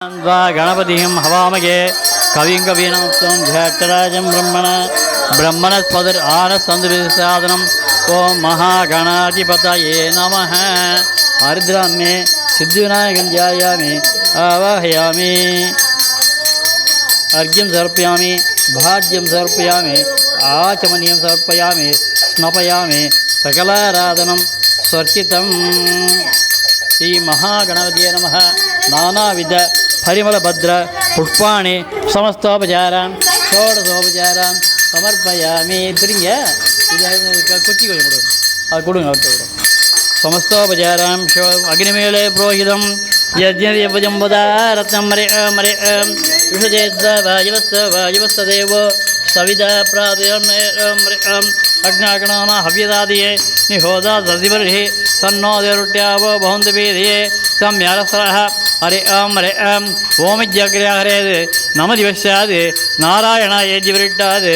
गणपतिं हवामहे कविं कवीनां झटराजं ब्रह्मणस्पतिर्आनस्सन्दुभिस्सादनम् ओं महागणाधिपतये नमः। हरिद्रां मे सिद्धिविनायकं ध्यायामि आवाहयामि। अर्घ्यं समर्पयामि, भाज्यं समर्पयामि, आचमनीयं समर्पयामि, स्नपयामि, सकलाराधनं स्वर्चितम्। श्री महागणपतये नमः। नानाविध परिमलभद्र पुष्पाणि समस्तोपचारान् षोडशोपचारान् समर्पयामि। तिरिंग कुच्ची கொடுங்க समस्तोपचारान् अग्निमेले पुरोहितं यज्ञवजम्बुदा रत्नं मरे विषजेद्वायुवस्तदेवो सविता प्रातः अग्नागणाना हव्यदादिये निहोदा दधिवर्षि तन्नो देरुट्यावो बहुन्तपीदिये सम्यारसरः हरे ओमिज्ञाग्र्याहरेद् नमदिवस्याद् नारायणायेद्विरिट्टाद्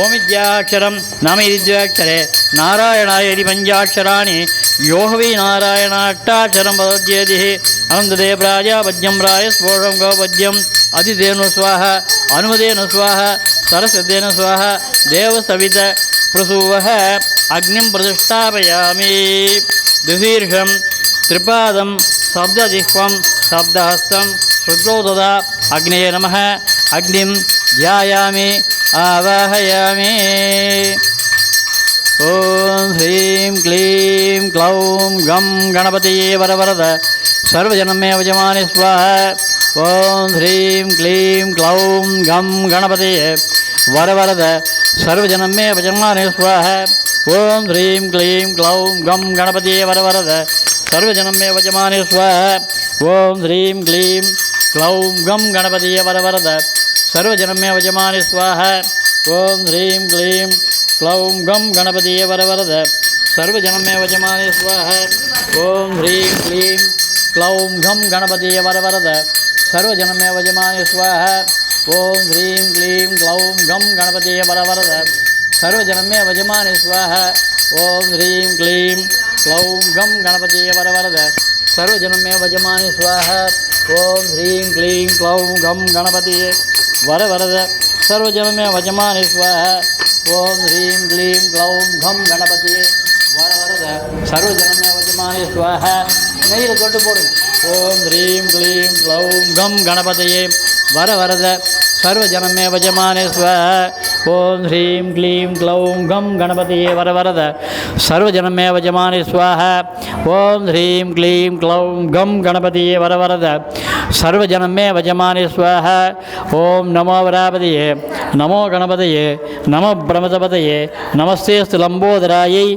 ओमिज्ञाक्षरं नमदिद्व्याक्षरे नारायणायेदि पञ्चाक्षराणि यो वै नारायणाष्टाक्षरं वदत्येदिः अनन्तदेवराज वज्यं राय स्फोटं गोपद्यम् अतिदेनु स्वाहा अनुमदेनु स्वाहा सरस्वतेन स्वाहा देवसवित प्रसूवः अग्निं प्रतिष्ठापयामि। द्विशीर्षं त्रिपादं शब्दजिह्वं शब्दहस्तं श्रुतौ तदा अग्नये नमः। अग्निं ध्यायामि आवाहयामि। ॐ ह्रीं क्लीं क्लौं गं गणपतये वरवरद सर्वजनमे वजमाने स्वाहा। ॐ ह्रीं क्लीं क्लौं गं गणपतये वरवरद सर्वजनमे वजमाने स्वाहा। ॐ ह्रीं क्लीं क्लौं गं गणपतये वरवरद सर्वजनमे वजमाने स्वाहा। ॐ ह्रीं क्लीं क्लौं गं गणपतये वरवरद सर्वजनमे वजमाने स्वाहा। ॐ ह्रीं क्लीं क्लौं गं गणपतये वरवरद सर्वजनमे वजमाने स्वाहा। ॐ ह्रीं क्लीं क्लौं गं गणपतये वरवरद सर्वजनमे वजमाने स्वाहा। ॐ ह्रीं क्लीं क्लौं गं गणपतये वरवरद सर्वजनमे वजमाने स्वाहा। ॐ ह्रीं क्लीं क्लौं गं गणपतये वरवरद सर्वजनमे वजमाने स्वाहा। ॐ ह्रीं क्लीं क्लौं गं गणपतये वरवरद सर्वजनमे वजमाने स्वाहा। ॐ ह्रीं क्लीं क्लौं गं गणपतये वरवरद सर्वजनमे वजमाने स्वाहा। नैल தொட்டு போடுங்க। ॐ ह्रीं क्लीं क्लौं गं गणपतये वरवरद सर्वजनमे वजमाने स्वाहा। ॐ ह्रीं क्लीं क्लौं गं गणपतये वरवरद सर्वजनमे वजमाने स्वाहा। ॐ ह्रीं क्लीं क्लौं गं गणपतये वरवरद सर्वजनमे वजमाने स्वाहा। ॐ नमो वरापतये नमो गणपतये नमो ब्रह्मपतये नमस्तेस्तु लंबोदरायै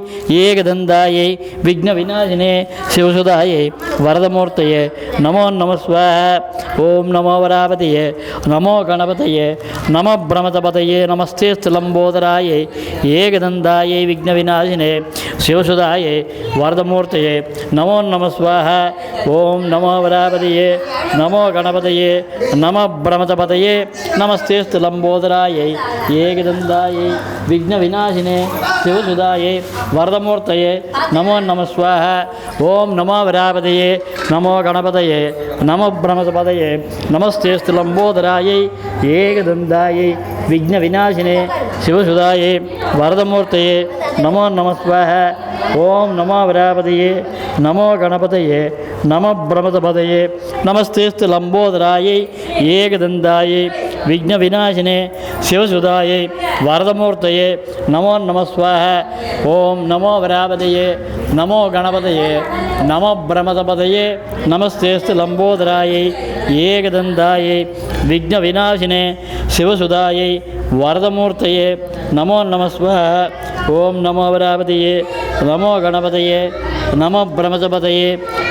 एकदन्तायै विघ्नविनाशिने शिवसुधायै वरदमूर्तये नमो नमः स्वाहा। ॐ नमो वरापतये नमो गणपतये नमो ब्रह्मपतये नमस्तेस्तु लंबोदरायै एकदन्तायै विघ्नविनाशिने शिवसुधायै वरदमूर्तये नमो नमः स्वाहा। ॐ नमो वरापतये नमो गणपतये नमो ब्रह्मपतये नमस्तेस्तु लंबोदरायै एकदन्तायै विघ्नविनाशिने शिवसुधायै वरदमूर्तये नमो नमः स्वाहा। ॐ नमो वरापतये नमो गणपतये नमो ब्रह्मपतये नमस्तेस्तु लंबोदरायै एकदन्तायै विघ्नविनाशिने शिवसुधायै वरदमूर्तये नमो नमः स्वाहा। ॐ नमो वरापतये नमो गणपतये नमो ब्रह्मपतये नमस्तेस्तु लंबोदरायै एकदन्तायै विघ्नविनाशिने शिवसुधायै वरदमूर्तये नमो नमः स्वाहा। ॐ नमो वरापतये नमो गणपतये नमो ब्रह्मपतये नमस्तेस्तु लंबोदरायै एकदन्तायै विघ्नविनाशिने शिवसुधायै वरदमूर्तये नमो नमः स्वाहा। ॐ नमो वरापतये नमो गणपतये नमो ब्रह्मपतये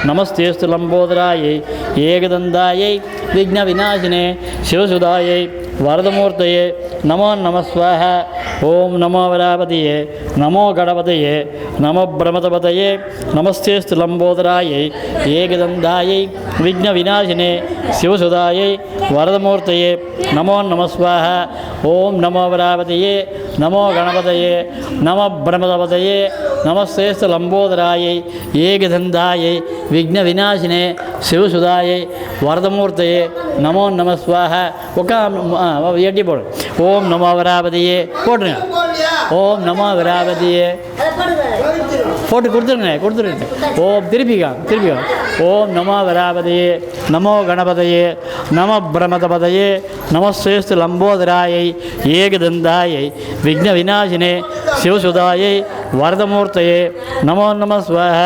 नमस्तेस्तु लंबोदरायै एकदन्तायै विघ्नविनाशिने शिवसुधायै वरदमूर्तये नमो नमः स्वाहा। ॐ नमो वरापतये नमो गणपतये नमो ब्रह्मपतये नमस्तेस्तु लंबोदरायै एकदन्तायै विघ्नविनाशिने शिवसुधायै वरदमूर्तये नमो नमः स्वाहा। ॐ नमो वरापतये நமோ கணபதையே நம பிரமதபதையே நமஸ்தேஸ்து லம்போதராயை ஏகதந்தாயை விக்ன விநாசினே சிவசுதாயை வரதமூர்த்தையே நமோ நம ஸ்வாஹ எட்டி போடு. ஓம் நமோ வராபதியே போட்டுருங்க. ஓம் நமோ வராபதியே போட்டு கொடுத்துருங்க. ஓம் திருப்பிக்கா. ஓம் நமோ வராபதியே நமோ கணபதையே நம பிரமதபதையே நமஸ்தேஸ்து லம்போதராயை ஏகதந்தாயை விக்ன விநாசினே சிவசுதாயை வரதமூர்த்தையே நமோ நம ஸ்வாஹ.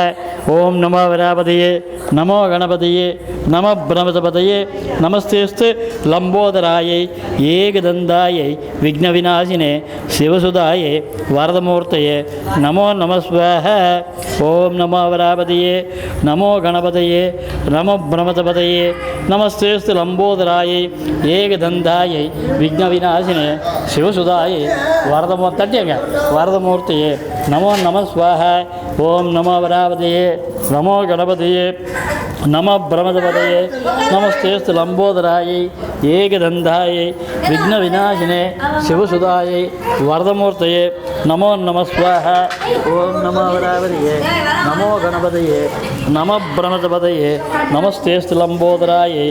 ஓம் நமோ வராபதியே நமோ கணபதியே நம பிரமதபதையே நமஸ்தேஸ்து லம்போதராயை ஏகதந்தாயை விக்ன விநாசினே சிவசுதாயை வரதமூர்த்தையே நமோ நம ஸ்வாஹ. ஓம் நமோ வராபதியே நமோ கணபதியே நம பிரமதபதையே நமஸ்தேஸ்து லம்போதராயை ஏகதந்தாயை விக்ன விநாசினே சிவசுதாயை வரதமூர்த்தையே நமோ நம ஸ்வாஹ. ஓம் நமோ வராபதியே நமோ கணபதியே நம பிரமதபதையே நமஸ்தேஸ்து லம்போதராயை ஏகதந்தாயை விக்ன விநாசினே சிவசுதாயை வரதமூர்த்தையே நமோ நம ஸ்வாஹ. ஓம் நமோ வராபதியே நமோ கணபதியே நம பிரமதபதையே நமஸ்தேஸ்து லம்போதராயை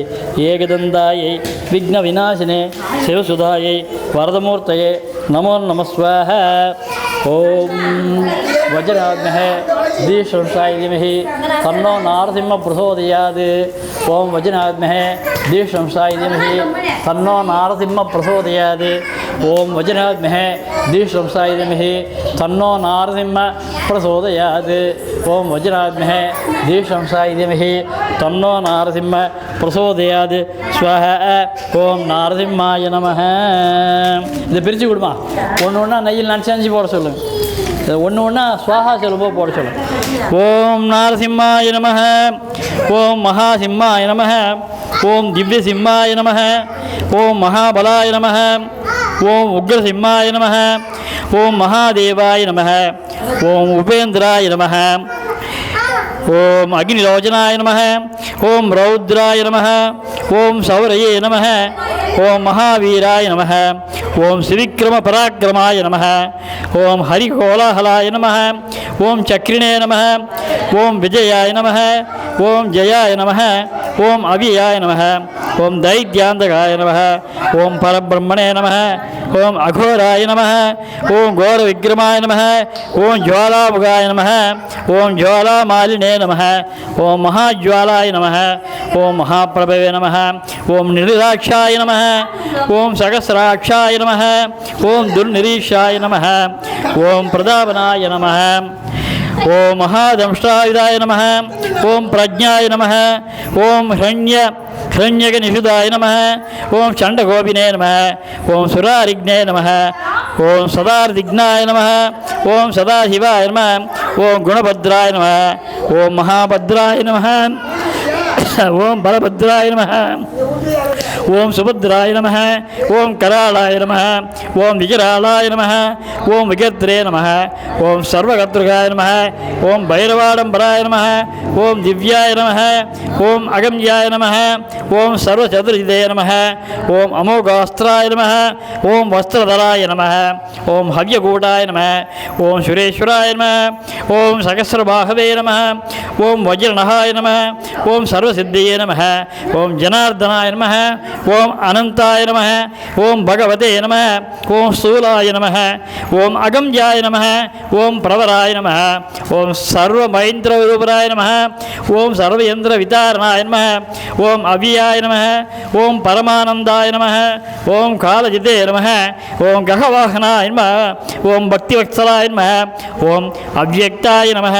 ஏகதந்தாயை விக்ன விநாசினே சிவசுதாயை வரதமூர்த்தையே நமோ நம ஸ்வாஹ. ஓம் வஜ்ராத்மஹே தீஷம்சாய திமஹி தன்னோ நாரசிம்ம பிரசோதயாத். ஓம் வஜ்ராத்மஹே தீஷம்சாய திமஹி தன்னோ நாரசிம்ம பிரசோதயாத். ஓம் வஜ்ராத்மஹே தீஷம்சாய திமஹி தன்னோ நாரசிம்ம பிரசோதயாத். ஓம் வஜ்ராத்மஹே தீஷம்சாய திமஹி தன்னோ நாரசிம்ம பிரசோதயாத். ஸ்வஹ. ஓம் நாரசிம்மாய நமஹ. இதை பிரித்து கொடுமா. ஒன்று நெய்யில் நினச்சி போட சொல்லுங்கள். ஒன்று ஸ்வாஹா சொல்லும்போது போட சொல்லுங்கள். ஓம் நாரசிம்மாய நமஹ. ஓம் மகாசிம்மாய நமஹ. ஓம் திவ்யசிம்மாய நமஹ. ஓம் மகாபலாய நமஹ. ஓம் உக்ரசிம்மாய நமஹ. ஓம் மகாதேவாய நமஹ. ஓம் உபேந்திராய நமஹ. ஓம் அக்னிலோச்சனாய நமஹ. ஓம் ரௌத்ராய நமஹ. ஓம் சௌரயே நமஹ. ஓம் மகாவீராய நமஹ. ஓம் சிவிக்ரம பராக்கிரமாய நமஹ. ஓம் ஹரிகோலாஹலாய நமஹ. ஓம் சக்ரிணே நமஹ. ஓம் விஜயாய நமஹ. ஓம் ஜயாய நமஹ. ஓம் அவ்யயாய நமஹ. ஓம் தைத்யாந்தகாய நமஹ. ஓம் பரபிரம்மணே நமஹ. ஓம் அகோராய நமஹ. ஓம் கோர விக்ரமாய நமஹ. ஓம் ஜுவாலாமுகாய நமஹ. ஓம் ஜுவாலாமாலினே நமஹ. ஓம் மகாஜ்வாலாய நமஹ. ஓம் மகாபிரபவே நமஹ. ஓம் நிருதாட்சாய நமஹ. ஓம் சகசிராட்சாய நமஹ. ஓம் துர்நிரீஷாய நமஹ. ஓம் பிரதாபனாய நமஹ. ஓம் மகாதம்ஷ்டாயுதாய நமஹ. ஓம் பிரஜ்ஞாய நமஹ. ஓம் ஹிரண்யகநிஷுதாய நமஹ. ஓம் சண்டகோபினே நமஹ. ஓம் சுராரிக்னே நமஹ. ஓம் சதார்திக்னாய நமஹ. ஓம் சதாசிவாய நமஹ. ஓம் குணபத்ராய நமஹ. ஓம் மகாபத்ராய நமஹ. ஓம் பலபத்ராய நமஹ. ஓம் சுபத்ராய நமஹ. ஓம் கராளாய நமஹ. ஓம் விகராளாய நமஹ. ஓம் விகத்ரே நமஹ. ஓம் சர்வகத்ருகாய நமஹ. ஓம் பைரவாடம்பராய நமஹ. ஓம் திவ்யாய நமஹ. ஓம் அகம்யாய நமஹ. ஓம் சர்வசதுர்ஹிதே நமஹ. ஓம் அமோகாஸ்திராய நமஹ. ஓம் வஸ்திரதராய நமஹ. ஓம் ஹவ்யகூடாய நமஹ. ஓம் சுரேஸ்வராய நமஹ. ஓம் சகஸ்ரபாகவே நமஹ. ஓம் வஜ்ரநகாய நமஹ. ஓம் சர்வசித்தியே நமஹ. ஓம் ஜனார்தனாய நமஹ. ஓம் அனந்தாய நமஹ. ஓம் பகவதே நமஹ. ஓம் ஸ்தூலாய நமஹ. ஓம் அகம்யாய நமஹ. ஓம் பிரவராய நமஹ. ஓம் சர்வமைந்திரரூபராய நமஹ. ஓம் சர்வயந்திர விதாரணாய நமஹ. ஓம் அவ்யாய நமஹ. ஓம் பரமானந்தாய நமஹ. ஓம் காலஜிதே நமஹ. ஓம் ககவாகனாய நமஹ. ஓம் பக்திவத்சலாய நமஹ. ஓம் அவ்யக்தாய நமஹ.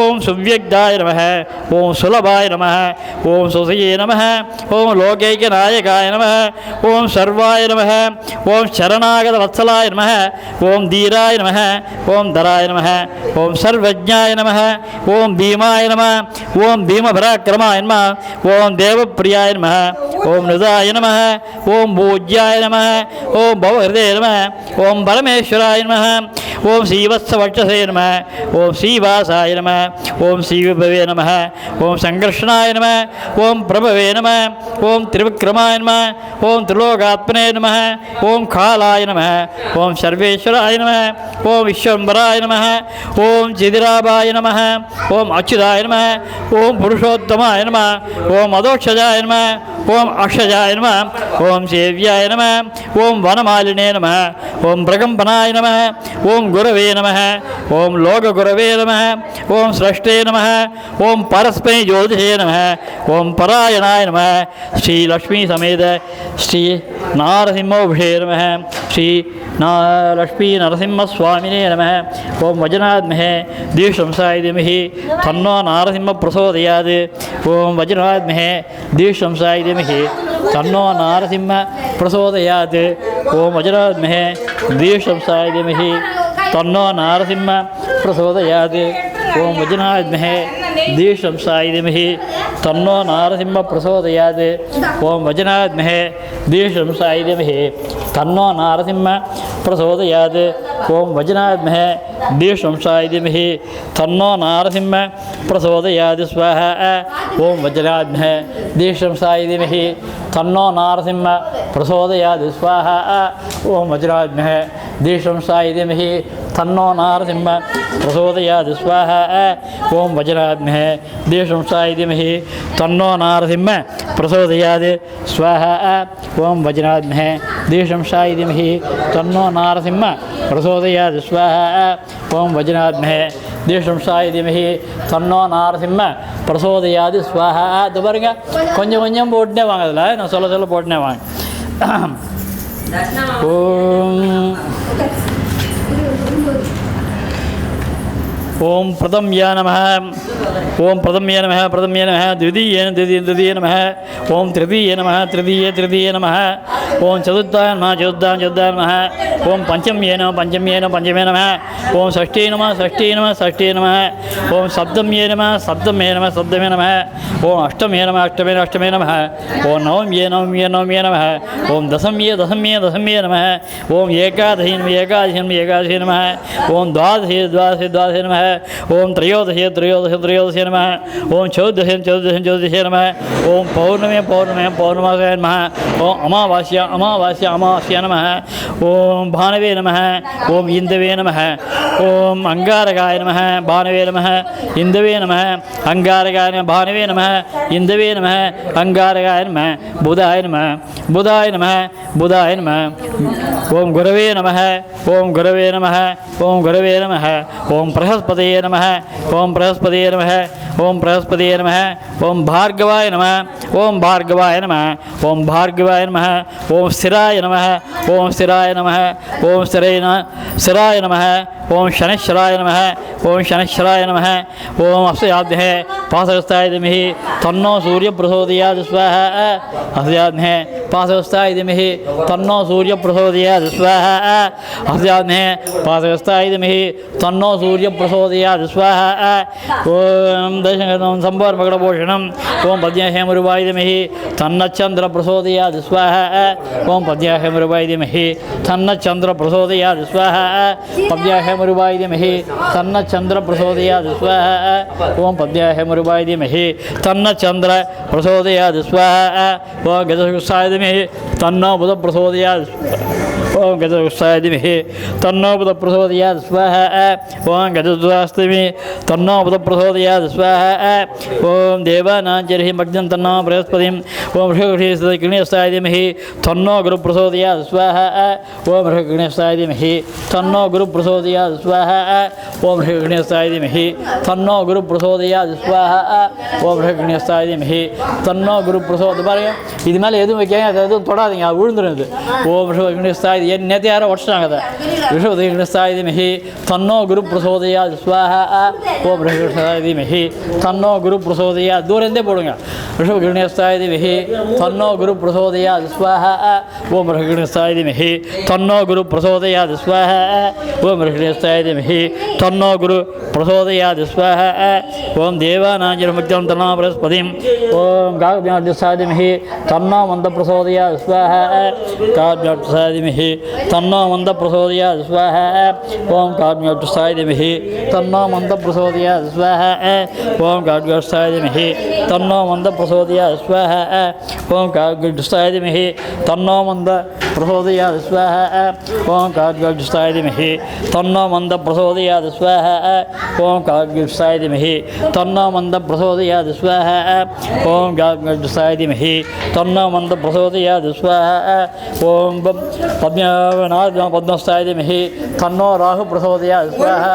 ஓம் சுவ்யக்தாய நமஹ. ஓம் சுலபாய நமஹ. ஓம் சுசயே நமஹ. ஓம் லோகைகநாயகாய நமஹ. ஓம் சர்வாய நமஹ. ஓம் சரணாகத வத்சலாய நமஹ. ஓம் தீராய நமஹ. ஓம் தராய நமஹ. ஓம் சர்வஜ்ஞாய நமஹ. ஓம் பீமாய நமஹ. ஓம் பீமபராக்கிரமாய நமஹ. ஓம் தேவப்பிரியாய நமஹ. ஓம் நிதாய நமஹ. ஓம் பூஜ்யாய நமஹ. ஓம் பவஹிருதே நமஹ. ஓம் பரமேஸ்வராய நமஹ. ஓம் ஸ்ரீவத்சவட்சசே நமஹ. ஓம் ஸ்ரீவாசாய நமஹ. ஓம் ஸ்ரீவிபவே நமஹ. ஓம் சங்கர்ஷணாய நமः ஓம் பிரபவே நமः ஓம் திரிவிக்ரமாய நமः ஓம் திரிலோகாத்மனே நமः ஓம் காலாய நமः ஓம் சர்வேஸ்வராய நமः ஓம் விஸ்வம்பராய நமः ஓம் ஜிதிராபாய நமः ஓம் அச்சுதாய நமः ஓம் புருஷோத்தமாய நமः ஓம் அதோக்ஷஜாய நமः ஓம் அக்ஷஜாய நமः ஓம் சேவ்யாய நமः ஓம் வனமாலினே நமः ஓம் பிரகம்பனாய நமः ஓம் குரவே நமः ஓம் லோககுரவே நமः ஓம் ஸ்ரஷ்டே நமः ஓம் பரஸ்மை ஜோதிஷே நமः ஓம் பராயணாய நமः ஸ்ரீ லக்ஷ்மி சமேத ஸ்ரீ நாரசிம்மோபிஷே நமः ஸ்ரீ லக்ஷ்மி நரசிம்மஸ்வாமினே நமः ஓம் வஜனாத்மஹே தீஷம்சாய திமஹி தன்னோ நாரசிம்ம பிரசோதயாத் ஓம் வஜனாத்மஹே தீஷம்சாய திமஹி தன்னோ நாரசிம்ம பிரசோதயாத் ஓம் வஜனாத்மஹே தீஷம்சாய திமஹி தன்னோ நாரசிம்ம பிரசோதயாத் ஓம் வஜனாத்மஹே தீஷம்சாய திமஹி தன்னோ நாரசிம்ம பிரசோதயாத் ஓம் வஜனாத்மஹே தீஷம்சாய திமஹி தன்னோ நாரசிம்ம பிரசோதயாத் ஓம் வஜனாத்மஹே தீஷம்சாய திமஹி தன்னோ நாரசிம்ம பிரசோதயாத் ஸ்வாஹா ஓம் வஜனாத்மஹே தீஷம்சாய திமஹி தன்னோ நாரசிம்ம பிரசோதயாத் ஸ்வாஹா ஓம் வஜனாத்மஹே தீஷம்சாய திமஹி தன்னோ நாரசிம்ம பிரசோதயாத் ஸ்வாஹா ஓம் வஜனாத்மஹே தீஷம்சாய திமஹி தன்னோ நாரசிம்ம பிரசோதயாத் ஸ்வாஹா ஓம் வஜனாத்மஹே தீஷம்சாய திமஹி தன்னோ நாரசிம்ம பிரசோதயாத் ஸ்வாஹா ஓம் வஜனாத்மஹே தீஷம்சாய திமஹி தன்னோ நாரசிம்ம பிரசோதயாத் ஸ்வாஹா. இது பாருங்க, கொஞ்சம் கொஞ்சம் போட்டுனே வாங்க, அதில் நான் சொல்ல சொல்ல போட்டுனே வாங்க. ஓம் ஓம் பிரதம்யா நமः ஓம் பிரதம்ய நமः பிரதம்ய நமः द्वितीय நமः ஓம் திருதீய நமः திருதீய நமः ஓம் சதுர்த்தாய நமः சதுர்த்தாய நமः ஓம் பஞ்சம்யே நமः ஓம் ஷஷ்டியே நமः ஓம் சப்தம்யே நமः ஓம் அஷ்டமே நமः ஓம் நவம்யே நமः ஓம் தசம்யே நமः ஓம் ஏகாதசி நமः ஓம் துவாதசி நமः ஓம் த்ரயோதசி நமः ஓம் சௌதசி நமः ஓம் பௌர்ணமாசாய நமः ஓம் அமாவாஸ்யா நமः ஓம் பானவே நமः ஓம் இந்தவே நமः ஓம் அங்காரகாய நமः பானவே நமः இந்தவே நமः அங்காரகாய நமः பானவே நமः இந்தவே நமः அங்காரகாய நமः புதாய நமः ஓம் குரவே நமः ஓம் குரவே நமः ஓம் பிரஹஸ்பதயே நமः ஓம் பிரஹஸ்பதயே நமः ஓம் பார்கவாய நமः ஓம் பார்கவாய நமः ஓம் ஸ்திராய நமः ஓம் ஸ்திராய நமः ஓம் சனீஸ்வராய நமः ஓம் அஸ்யாத்மஹே பாசகஸ்தாய திமஹி தன்னோ சூரிய பிரசோதயாத் ஸ்வாஹா அஸ்யாத்மஹே பாசகஸ்தாய திமஹி தன்னோ சூரிய பிரசோதயாத் ஸ்வாஹா அஸ்யாத்மஹே பாசகஸ்தாய திமஹி தன்னோ சூரிய பிரசோதயாத் ஸ்வாஹா ஓம் தசங்கதம் சம்போர்மகடபூஷணம் ஓம் பத்யாஹேமருவாய திமஹி தன்னச்சந்திர பிரசோதயாத் ஸ்வாஹா ஓம் பத்யாஹேமருவாய திமஹி தன்னச்சந்திர பிரசோதயாத் ஸ்வாஹா பத்யாஹேமருவாய திமஹி தன்னச்சந்திர பிரசோதயாத் ஸ்வாஹா ஓம் பத்யாஹேமருவாய திமஹி தன்னச்சந்திர பிரசோதயாத் ஸ்வாஹா ஓம் கஜசுகுசாய திமஹி தன்னோ புத பிரசோதயாத் ஓம் கஜசுகுசாய திமஹி தன்னோ புத பிரசோதயாத் ஸ்வாஹா ஓம் கஜசுதாஸ்திமி தன்னோ புத பிரசோதயாத் ஸ்வாஹா ஓம் தேவானாஞ்சரிஹி மக்னம் தன்னோ பிரகஸ்பதிம் ஓம் ரிஷகிணேஸ்தாய திமஹி தன்னோ குரு பிரசோதயாத் ஸ்வாஹா ஓம் ரிஷகிணேஸ்தாய திமஹி தன்னோ குரு பிரசோதயாத் ஸ்வாஹா ஓம் ரிஷகிணேஸ்தாய திமஹி தன்னோ குரு பிரசோதயாத் ஸ்வாஹா ஓம் ரிஷகிணேஸ்தாய திமஹி தன்னோ குரு பிரசோத. பாருங்க, இது மேலே எதுவும் வைக்காங்க, அதை எதுவும் தொடாதீங்க, அது விழுந்துருது. ஓம் ரிஷகிணேஸ்தாய நேற்று யாரோ உடச்சிட்டாங்க அதை. ரிஷகிணேஸ்தாய திமஹி தன்னோ குரு பிரசோதயாத் ஸ்வாஹா ஓம் ரிஷகிணேஸ்தாய திமஹி தன்னோ குரு பிரசோதயாத். தூரந்தே போடுங்க. ரிஷகிணேஸ்தாய திமஹி தன்னோ குரு பிரசோதயாத் ஸ்வாஹா ஓம் ரிஷகிணேஸ்தாய திமஹி தன்னோ குரு பிரசோதயாத் ஸ்வாஹா ஓம் ரிஷகிணேஸ்தாய திமஹி தன்னோ குரு பிரசோதயாத் ஸ்வாஹா ஓம் தேவானாஞ்சலிமுக்தம் தன்னோ பிரஸ்பதிம் ஓம் காவ்யாத்யசாய திமஹி தன்னோ மந்த பிரசோதயாத் ஸ்வாஹா காவ்யாத்யசாய திமஹி तन्नो मन्दः प्रचोदयात् स्वाहा ओम काग्निष्ठाय धीमहि तन्नो मन्दः प्रचोदयात् स्वाहा ओम काग्निष्ठाय धीमहि तन्नो मन्दः प्रचोदयात् स्वाहा ओम काग्निष्ठाय धीमहि तन्नो मन्दः प्रचोदयात् स्वाहा ओम काग्निष्ठाय धीमहि तन्नो मन्दः प्रचोदयात् स्वाहा ओम काग्निष्ठाय धीमहि तन्नो मन्दः प्रचोदयात् स्वाहा ओम काग्निष्ठाय धीमहि तन्नो मन्दः प्रचोदयात् स्वाहा ओम पद्मस्थाय धीमहि तन्नो राहु प्रचोदयात् स्वाहा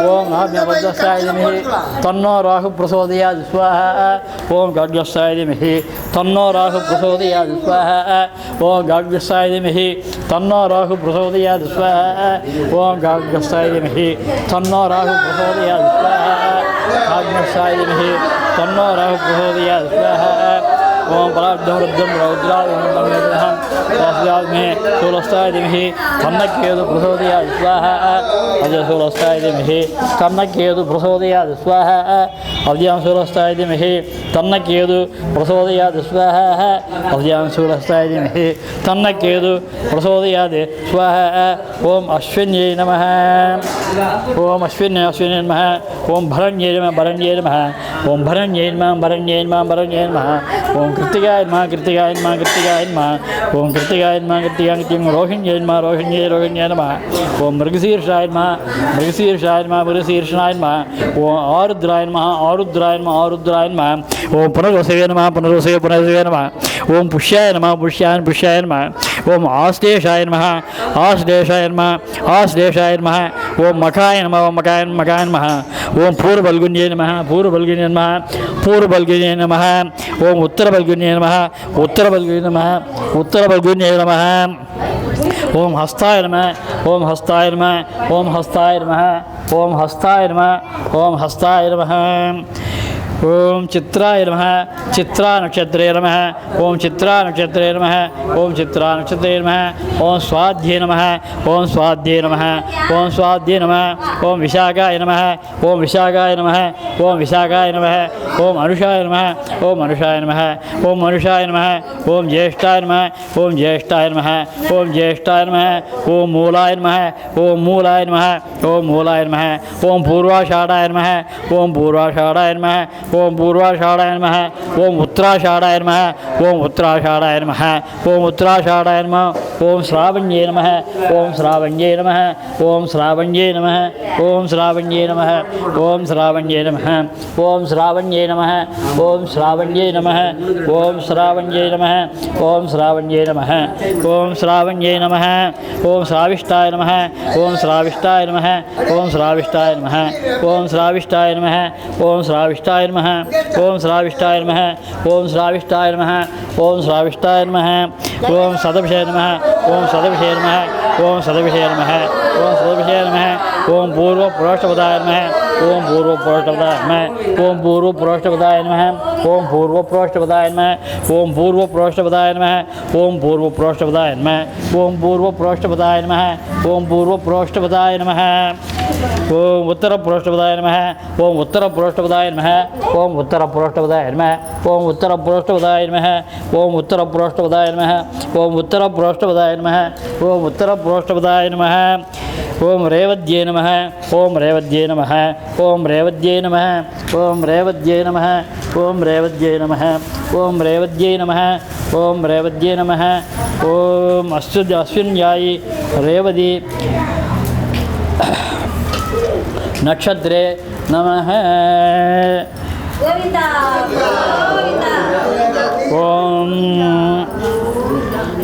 ओम नाभ्यपद्मस्थाय धीमहि तन्नो राहु प्रचोदयात् स्वाहा ओम गाग्यस्थाय धीमहि तन्नो राहु प्रचोदयात् स्वाहा ओम गाग्यस्थाय धीमहि तन्नो राहु प्रचोदयात् स्वाहा ओम गाग्यस्थाय धीमहि तन्नो राहु प्रचोदयात् स्वाहा गाग्यस्थाय धीमहि तन्नो राहु प्रचोदयात् स्वाहा ओम पराब्धं रुद्रं रौद्रादहं तस्याग्ने शूलस्थाय धीमहि तन्नकेतु प्रचोदयात् स्वाहा अद्य शूलस्थाय धीमहि तन्नकेतु प्रचोदयात् स्वाहा अद्यां शूलस्थाय धीमहि तन्नकेतु प्रचोदयात् स्वाहा अद्यां शूलस्थाय धीमहि तन्नकेतु प्रचोदयात् स्वाहा ओम अश्विन्यै नमः ओम अश्विन्यै नमः ओम भरण्यै नमः ओम भरण्यै नमः ओम कृतिकाय नमः ओम कृतिकाय नमः रोहिण्यै नमः ओम मृगशीर्षाय नमः ओम आरुद्राय नमः नमः ओम पुनर्वसवे नमः ओम पुष्याय नमः ओम आश्लेषाय नमः ओम मखाय नमः नमः ओम पूर्वबल्गुन्ये नमः ओम उत्तरबल्गुन्ये नमः ओम हस्ताय नमः ओम हस्ताय नमः ओम चित्राय नमः चित्रानक्षत्रे नमः ओम चित्रानक्षत्रे नमः ओम स्वाध्ये नमः ओम स्वाध्ये नमः ओम विशाखाय नमः ओम अनुषाय नमः ओम अनुषाय नमः ओम ज्येष्ठाय नमः ओम मूलाय नमः ओम पूर्वाषाढ़ाय नमः ओम पूर्वाषाढ़ाय नमः ओम उत्तराषाढ़ाय नमः ओम उत्तराषाढ़ाय नमः ओम श्रावण्ये नमः ओम श्रावण्ये नमः ओम श्रावण्ये नमः ओम श्रावण्ये नमः ओम श्रावण्ये नमः ओम श्रावण्ये नमः ओम श्रावण्ये नमः ओम श्रावण्ये नमः ओम श्रावण्ये नमः ओम श्रावण्ये नमः ओम श्राविष्ठाय नमः ओम श्राविष्ठाय नमः ओम श्राविष्ठाय नमः ओम श्राविष्ठाय नमः ओम श्राविष्ठाय नमः ओम श्राविष्ठाय नमः ओम श्राविष्ठाय नमः ओम श्राविष्ठाय नमः ओम सदभिषय नमः ओम सदभिषय नमः ओम सदभिषय नमः ओम सदभिषय नमः ओम पूर्वपुरुषपदाय नमः ओम पूर्वपुरुषपदाय नमः ओम पूर्वपुरुषपदाय नमः ओम पूर्वपुरुषपदाय नमः ओम पूर्वपुरुषपदाय नमः ओम पूर्वपुरुषपदाय नमः ओम पूर्वपुरुषपदाय नमः ओम पूर्वपुरुषपदाय नमः ओम उत्तरपुरुषपदाय नमः ओम उत्तरपुरुषपदाय नमः ओम उत्तरपुरुषपदाय नमः ओम उत्तरपुरुषपदाय नमः ओम उत्तरपुरुषपदाय नमः ओम उत्तरपुरुषपदाय नमः ओम उत्तरपुरुषपदाय नमः ओम रेवद्ये नमः ओम रेवद्ये नमः ओम रेवद्ये नमः ओम रेवद्ये नमः ओम रेवद्ये नमः ओम रेवद्ये नमः ओम रेवद्ये नमः ओम अश्विन्यायि रेवதி नक्षत्रे नमः ओम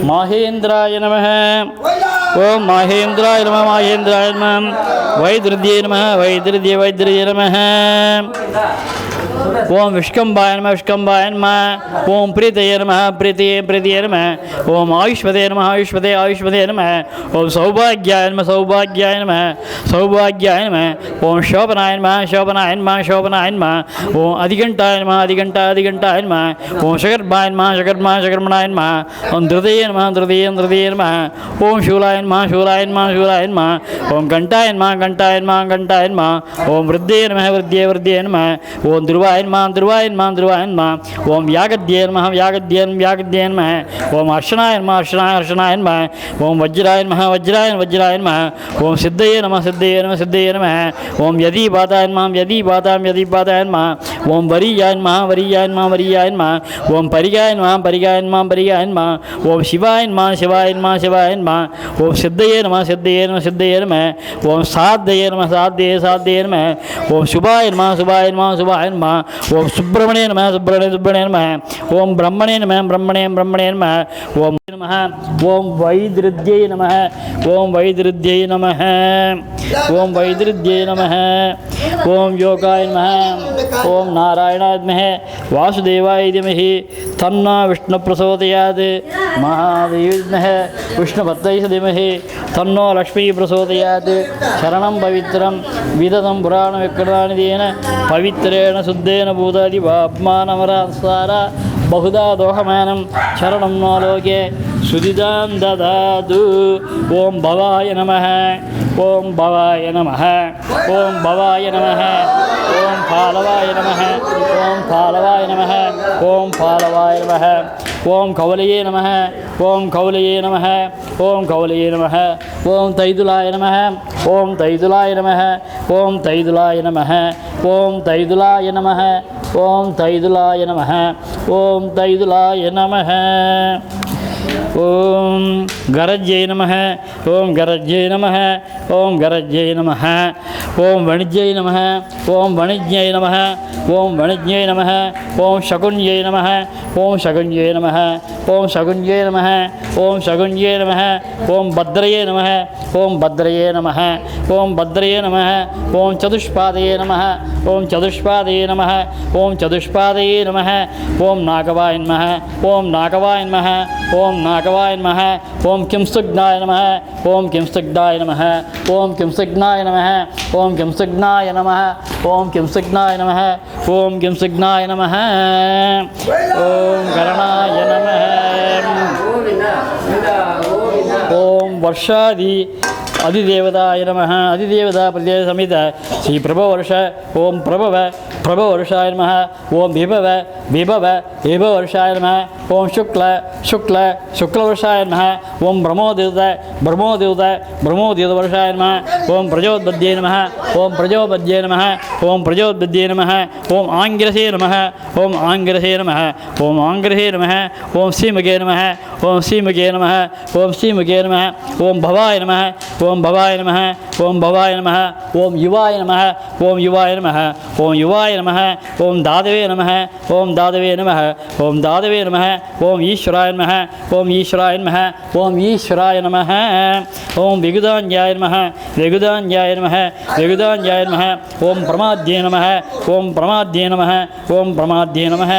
महेन्द्राय नमः ओम महेन्द्राय नमः वैद्रुद्ये नमः ओम विष्कम्भाय नमः ओम प्रीतये नमः ओम आयुष्मते नमः ओम सौभाग्याय नमः ओम शोभनाय नमः ओम अधिकंठाय नमः ओम शकर्माय नमः ओम धृतये नमः ओम शूलाय नमः ओम घंटाय नमः ओम वृद्धये नमः ओम ध्रुवाय திருவாயன்மா ஓம் யாகத்யே நம யாகத்யே நம ஓம் ஹர்ஷனாய நம ஹர்ஷனாய நம ஓம் வஜ்ராய நம ஓம் சித்தையே நம ஓம் யதீபாதாய நம ஓம் வரியாய நம ஓம் பரிகாய நம ஓம் சிவாய நம ஓம் சித்தையே நம ஓம் சாத்தயே நம ஓம் சுபாய நம ஓம் சுப்பிரமணிய நம ஓம் பிரம்மணே நம ஓம் நம ஓம் வைதிருத்யை நம ஓம் யோகாய நம ஓம் நாராயணாய வித்மஹே வாசுதேவாய தீமஹி தன்னோ விஷ்ணு பிரசோதயாத் மகாதேவி வித்மஹே விஷ்ணுபத்யை தீமஹி தன்னோ லக்ஷ்மீ பிரசோதயாத் சரணம் பவித்ரம் விததம் புராண விக்ரதாநிதேன பவித்ரேண சுத்தேன பூதாதி வாப்மானமராசாரா बहुधा दोहमानं शरणं नो लोके सुदिदां ददातु ओं भवाय नमः ओं भवाय नमः ओं भवाय नमः ओं फालवाय नमः ओं फालवाय नमः ओं फालवाय नमः ओं कौलये नमः ओं कौलये नमः ओं कौलये नमः ओं तैदुलाय नमः ओं तैदुलाय नमः ओं तैदुलाय नमः ओं तैदुलाय नमः ओं तैदुलाय नमः ओं तैदुलाय नमः ओं गरज्यै नमः ओं गरज्यै नमः ओं गरज्यै नमः ओं वणिज्यै नमः ओं वणिज्यै नमः ओं वणिज्यै नमः ओं शकुन्यै नमः ओं शकुन्यै नमः ओं शकुन्यै नमः ओं शकुन्यै नमः ओं भद्रये नमः ओं भद्रये नमः ओं भद्रये नमः ओं चतुष्पादये नमः ओं चतुष्पादये नमः ओं चतुष्पादये नमः ओं नागवाय नमः ओं नागवाय नमः ओं नागवाय नमः ओं किंसुग्नाय नमः ओं किंसुग्नाय नमः ओं किंसुग्नाय नमः ओं किंसुग्नाय नमः ओं किंसुग्नाय नमः ओं किंसुग्नाय नमः ओं गरणाय नमः ओं वर्षादि अधिदेवताय नमः अधिदेवता प्रदेश समेत श्री प्रभवर्ष ओं प्रभवर्षाय नमः ओं विभवर्षाय नमः ओं शुक्लवर्षाय नमः ओं ब्रह्मोदेववर्षाय नमः ओं प्रजोत्पद्ये नमः ओं प्रजोत्पद्ये नमः ओं प्रजोत्पद्ये नमः ओं आंगिरसे नमः ओं आंगिरसे नमः ओं आंगिरसे नमः ओं श्रीमुखे नमः ओं श्रीमुखे नमः ओं श्रीमुखे नमः ओं भवाय नमः ओं भवाय नमः ओं भवाय नमः ओं युवाय नमः ओं युवाय नमः ओं युवाय नमः ओं दादवे नमः ओं दादवे नमः ओं दादवे नमः ओं ईश्वराय नमः ओं ईश्वराय नमः ओं ईश्वराय नमः ओं विगुदान्याय नमः विगुदान्याय नमः विगुदान्याय नमः ओं प्रमाद्ये नमः ओं प्रमाद्ये नमः ओं प्रमाद्ये नमः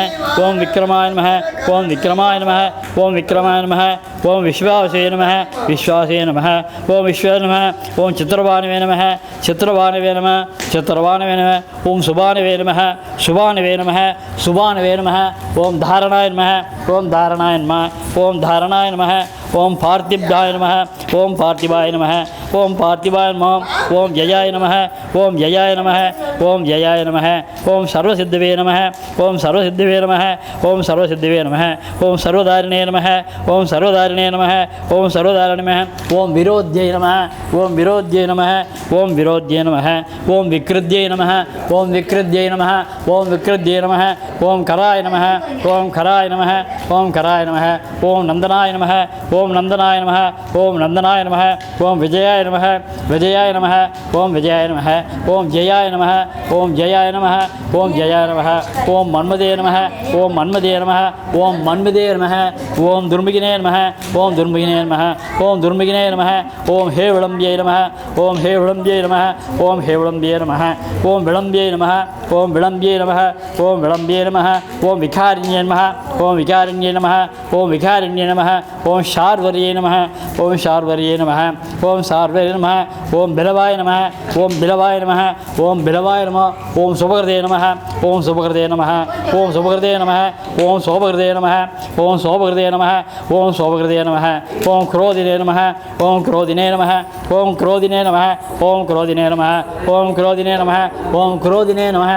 ओं विक्रमाय नमः ओं विक्रमाय नमः ओं विक्रमाय नमः ओं विश्वासे नमः विश्वासे नमः ओं विश्वाय नमः ओं चित्रवाणवे नमः चित्रवाणवे नमः चित्रवाणवे नमः ओं सुभानवे नमः सुभानवे नमः सुभानवे नमः ओं धारणाय नमः ओं धारणाय नमः ओं धारणाय नमः ओं पार्थिवाय नमः ओं पार्थिवाय नमः ओं पार्थिवाय नमः ओं जयाय नमः ओं जयाय नमः ओं जयाय नमः ओं सर्वसिद्धवे नमः ओं सर्वसिद्धवे नमः ओं सर्वसिद्धवे नमः ओं सर्वधारिणे नमः ओं सर्वधारिणे नमः ओं सर्वधारिणे नमः ओं विरोध्यै नमः ओं विरोध्यै नमः ओं विरोध्यै नमः ओं विकृत्यै नमः ओं विकृत्यै नमः ओं विकृत्यै नमः ओं कराय नमः ओं कराय नमः ओं कराय नमः ओं नंदनाय नमः ओं नंदनाय नमः ओं नंदनाय नमः ओं विजयाय नमः विजयाय नमः ओं विजयाय नमः ओं जयाय नमः ओं जयाय नमः ओं जयाय नमः ओं मन्मदे नमः ओं मन्मदे नमः ओं मन्मदे नमः ओं दुर्मुखिने नमः ओं दुर्मुखिने नमः ओं दुर्मुखिने नमः ओं हे विलम्ब्यै नमः ओं हे विलम्ब्यै नमः ओं हे विलम्ब्यै नमः ओं विलम्ब्यै नमः ओं विलम्ब्यै नमः ओं विलम्ब्यै नमः ओं विकारिण्ये नमः ओं विकारिण्ये नमः ओं विकारिण्ये नमः ओं शार्वर्ये नमः ओं शार्वर्ये नमः ஓம் சார்வே நமः ஓம் பிலவாய நமः ஓம் பிலவாய நமः ஓம் பிலவாய நமः ஓம் சுபகிருதே நமः ஓம் சுபகிருதே நமः ஓம் சுபகிருதே நமः ஓம் சோபகிருதே நமः ஓம் சோபகிருதே நமः ஓம் சோபகிருதே நமः ஓம் குரோதினே நமः ஓம் குரோதினே நமः ஓம் குரோதினே நமः ஓம் குரோதினே நமः ஓம் குரோதினே நமः ஓம் குரோதினே நமः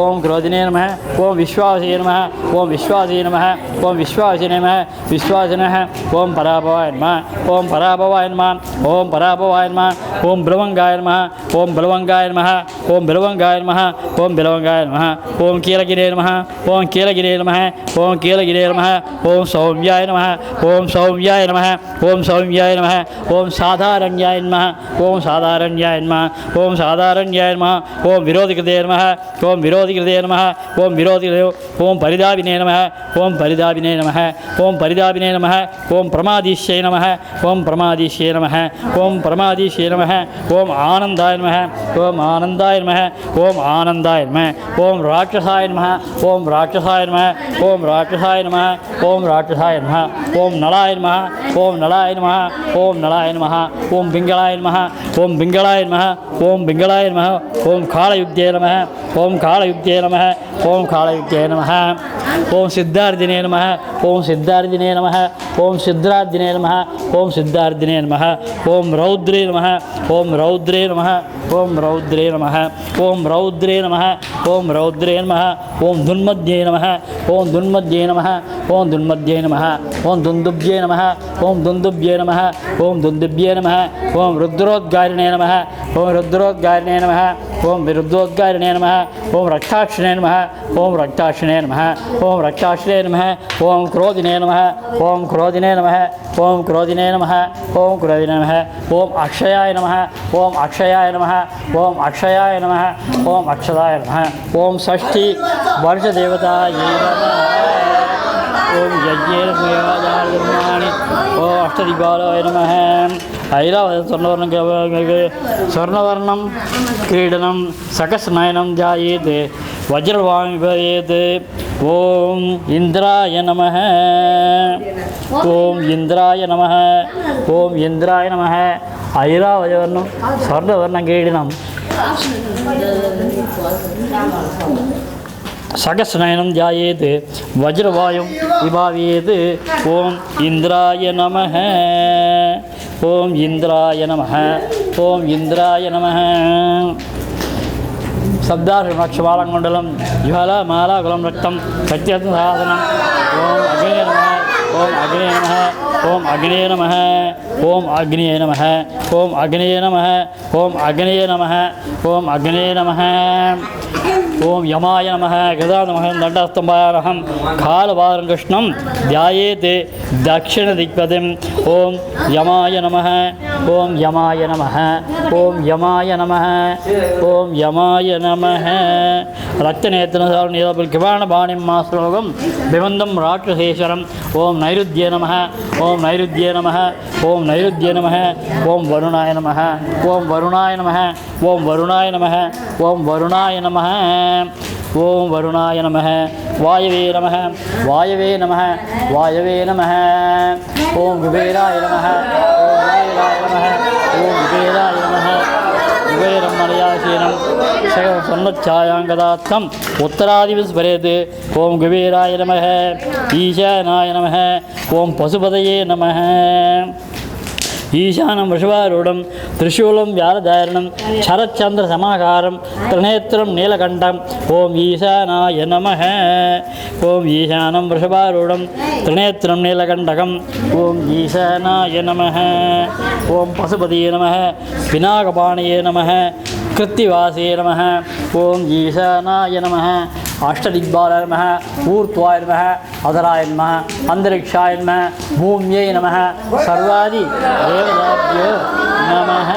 ஓம் குரோதினே நமः ஓம் விஸ்வாசே நமः ஓம் விஸ்வாசே நமः ஓம் விஸ்வாசே நமः விஸ்வாசனः ஓம் பராபவாய நமः ஓம் பராபவாய நமः ஓம் பராபவாய நமः ஓம் பிரவங்காய நமः ஓம் பிரவங்காய நமः ஓம் பிரவங்காய நமः ஓம் பிரவங்காய நமः ஓம் கீலகிரே நமः ஓம் கீலகிரே நமः ஓம் கீலகிரே நமः ஓம் சௌமியாய நமः ஓம் சௌமியாய நமः ஓம் சௌமியாய நமः ஓம் சாதாரண்யாய நமः ஓம் சாதாரண்யாய நமः ஓம் சாதாரண்யாய நமः ஓம் விரோதிகிருதே நமः ஓம் விரோதிகிருதே நமः ஓம் விரோதிகிருதே ஓம் பரிதாபினே நமः ஓம் பரிதாபினே நமः ஓம் பரிதாபினே நமः ஓம் பிரமாதிஷ்யை நமः ஓம் பிரமாதிஷ்யை நமः ஓம் பிரமாதிஷ்யை நமः ஓம் ஆனந்தாய நமः ஓம் ஆனந்தாய நமः ஓம் ஆனந்தாய நமः ஓம் ராட்சசாய நமः ஓம் ராட்சசாய நமः ஓம் ராட்சசாய நமः ஓம் ராட்சசாய நமः ஓம் நலாய நமः ஓம் நலாய நமः ஓம் நலாய நமः ஓம் பிங்களாய நமः ஓம் பிங்களாய நமः ஓம் பிங்களாய நமः ஓம் காலயுக்தே நமः ஓம் காலயுக்தே நமः ஓம் காலயுக்தே நமः ஓம் சித்தார்த்தினே நமः ஓம் சித்தார்த்தினே நமः ஓம் சித்தார்த்தினே நமः ஓம் சித்தார்த்தினே நமः ஓம் ரௌத்ரே நமः ஓம் ரௌத்ரே நமः ஓம் ரௌத்ரே நமः ஓம் ரௌத்ரே நமः ஓம் ரௌத்ரே நமः ஓம் துன்மத்யே நமः ஓம் துன்மத்யே நமः ஓம் துன்மத்யே நமः ஓம் துந்துப்யே நமः ஓம் துந்துப்யே நமः ஓம் துந்துப்யே நமः ஓம் ருத்ரோத்காரிணே நமः ஓம் ருத்ரோத்காரிணே நமः ஓம் விருத்தோத்காரிணே நமः ஓம் ரக்ஷாக்ஷிணே நமः ஓம் ரக்ஷாக்ஷிணே நமः ஓம் ரக்ஷாக்ஷிணே நமः ஓம் குரோதினே நமः ஓம் குரோதினே நமः ஓம் குரோதினே நமः ஓம் குரோதினே நமः ஓம் அக்ஷயாய நமः ஓம் அக்ஷயாய நமः ஓம் அக்ஷயாய நமः ஓம் அக்ஷதாய நமः ஓம் ஷஷ்டி வருஷதேவதாயை நமः ஓம் யஜ்ஞேன சுயவாஜார்மாணி ஓம் அஷ்டதிபாலாய நமः ஐராவத ஸ்வர்ணவர்ணம் கிரீடனம் சகஸ்நயனம் ஜாயேத் வஜ்ரவாமி பவேத் ஓம் இந்திராய நமः ஓம் இந்திராய நமः ஓம் இந்திராய நமः ஐராவதவர்ணம் ஸ்வர்ணவர்ணம் கிரீடனம் சகஸ்நயனம் ஜாயேத் வஜ்ரவாயும் விபாவேத் ஓம் இந்திராய நமः ஓம் இந்திராய நமः ஓம் இந்திராய நமः சப்தார்ஷமாலமண்டலம் ஜுவாலா மாலாகுலம் ரக்தம் சத்யத்ன சாதனம் ஓம் அக்னே நமः ஓம் அக்னே நமः ஓம் அக்னே நமः ஓம் அக்னே நமः ஓம் அக்னே நமः ஓம் அக்னே நமः ஓம் யமாய நமः கிருதாநமகம் தண்டஸ்தம்பாரகம் காலவாரம் கிருஷ்ணம் தியாயேத் தக்ஷிணதிக்பதிம் ஓம் யமாய நமः ஓம் யமாய நமः ஓம் யமாய நமः ஓம் யமாய நமः ரக்தநேத்திரசாரணியபில்கிவாணபாணிம் மாஸ்லோகம் பிபந்தம் ராட்சசேஸ்வரம் ஓம் நைருத்யே நமः ஓம் நைருத்யே நமः ஓம் நைருத்யே நமः ஓம் வருணாய நமः ஓம் வருணாய நமः ஓம் வருணாய நமः ஓம் வருணாய நமः ஓம் வருணாய நமः வாயவே நமः வாயவே நமः வாயவே நமः ஓம் குபேராய நமः ஓம் குபேராய நமः ஓம் குபேராய நமः குபேரம் மலையாசீனம் சொன்னச்சாயாங்கதாத்தம் உத்தராதிவிஸ்வரேத் ஓம் குபேராய நமः ஈசானாய நமः ஓம் பசுபதயே நமः ஈசானம் விஷவாரூடம் திரிசூலம் வியாழதாரணம் சரச்சந்திர சமாகாரம் திரிநேத்திரம் நீலகண்டம் ஓம் ஈசானாய நமः ஓம் ஈசானம் விஷவாரூடம் திரிநேத்திரம் நீலகண்டகம் ஓம் ஈசானாய நமः ஓம் பசுபதியே நமः பினாகபாணியே நமः கிருத்திவாசே நமः ஓம் ஈசானாய நமः அஷ்டதிக்பாலாய நமः ஊர்த்வாய நமः அதராய நமः அந்தரிக்ஷாய நமः பூமியை நமः சர்வாதி தேவதாபியோ நமः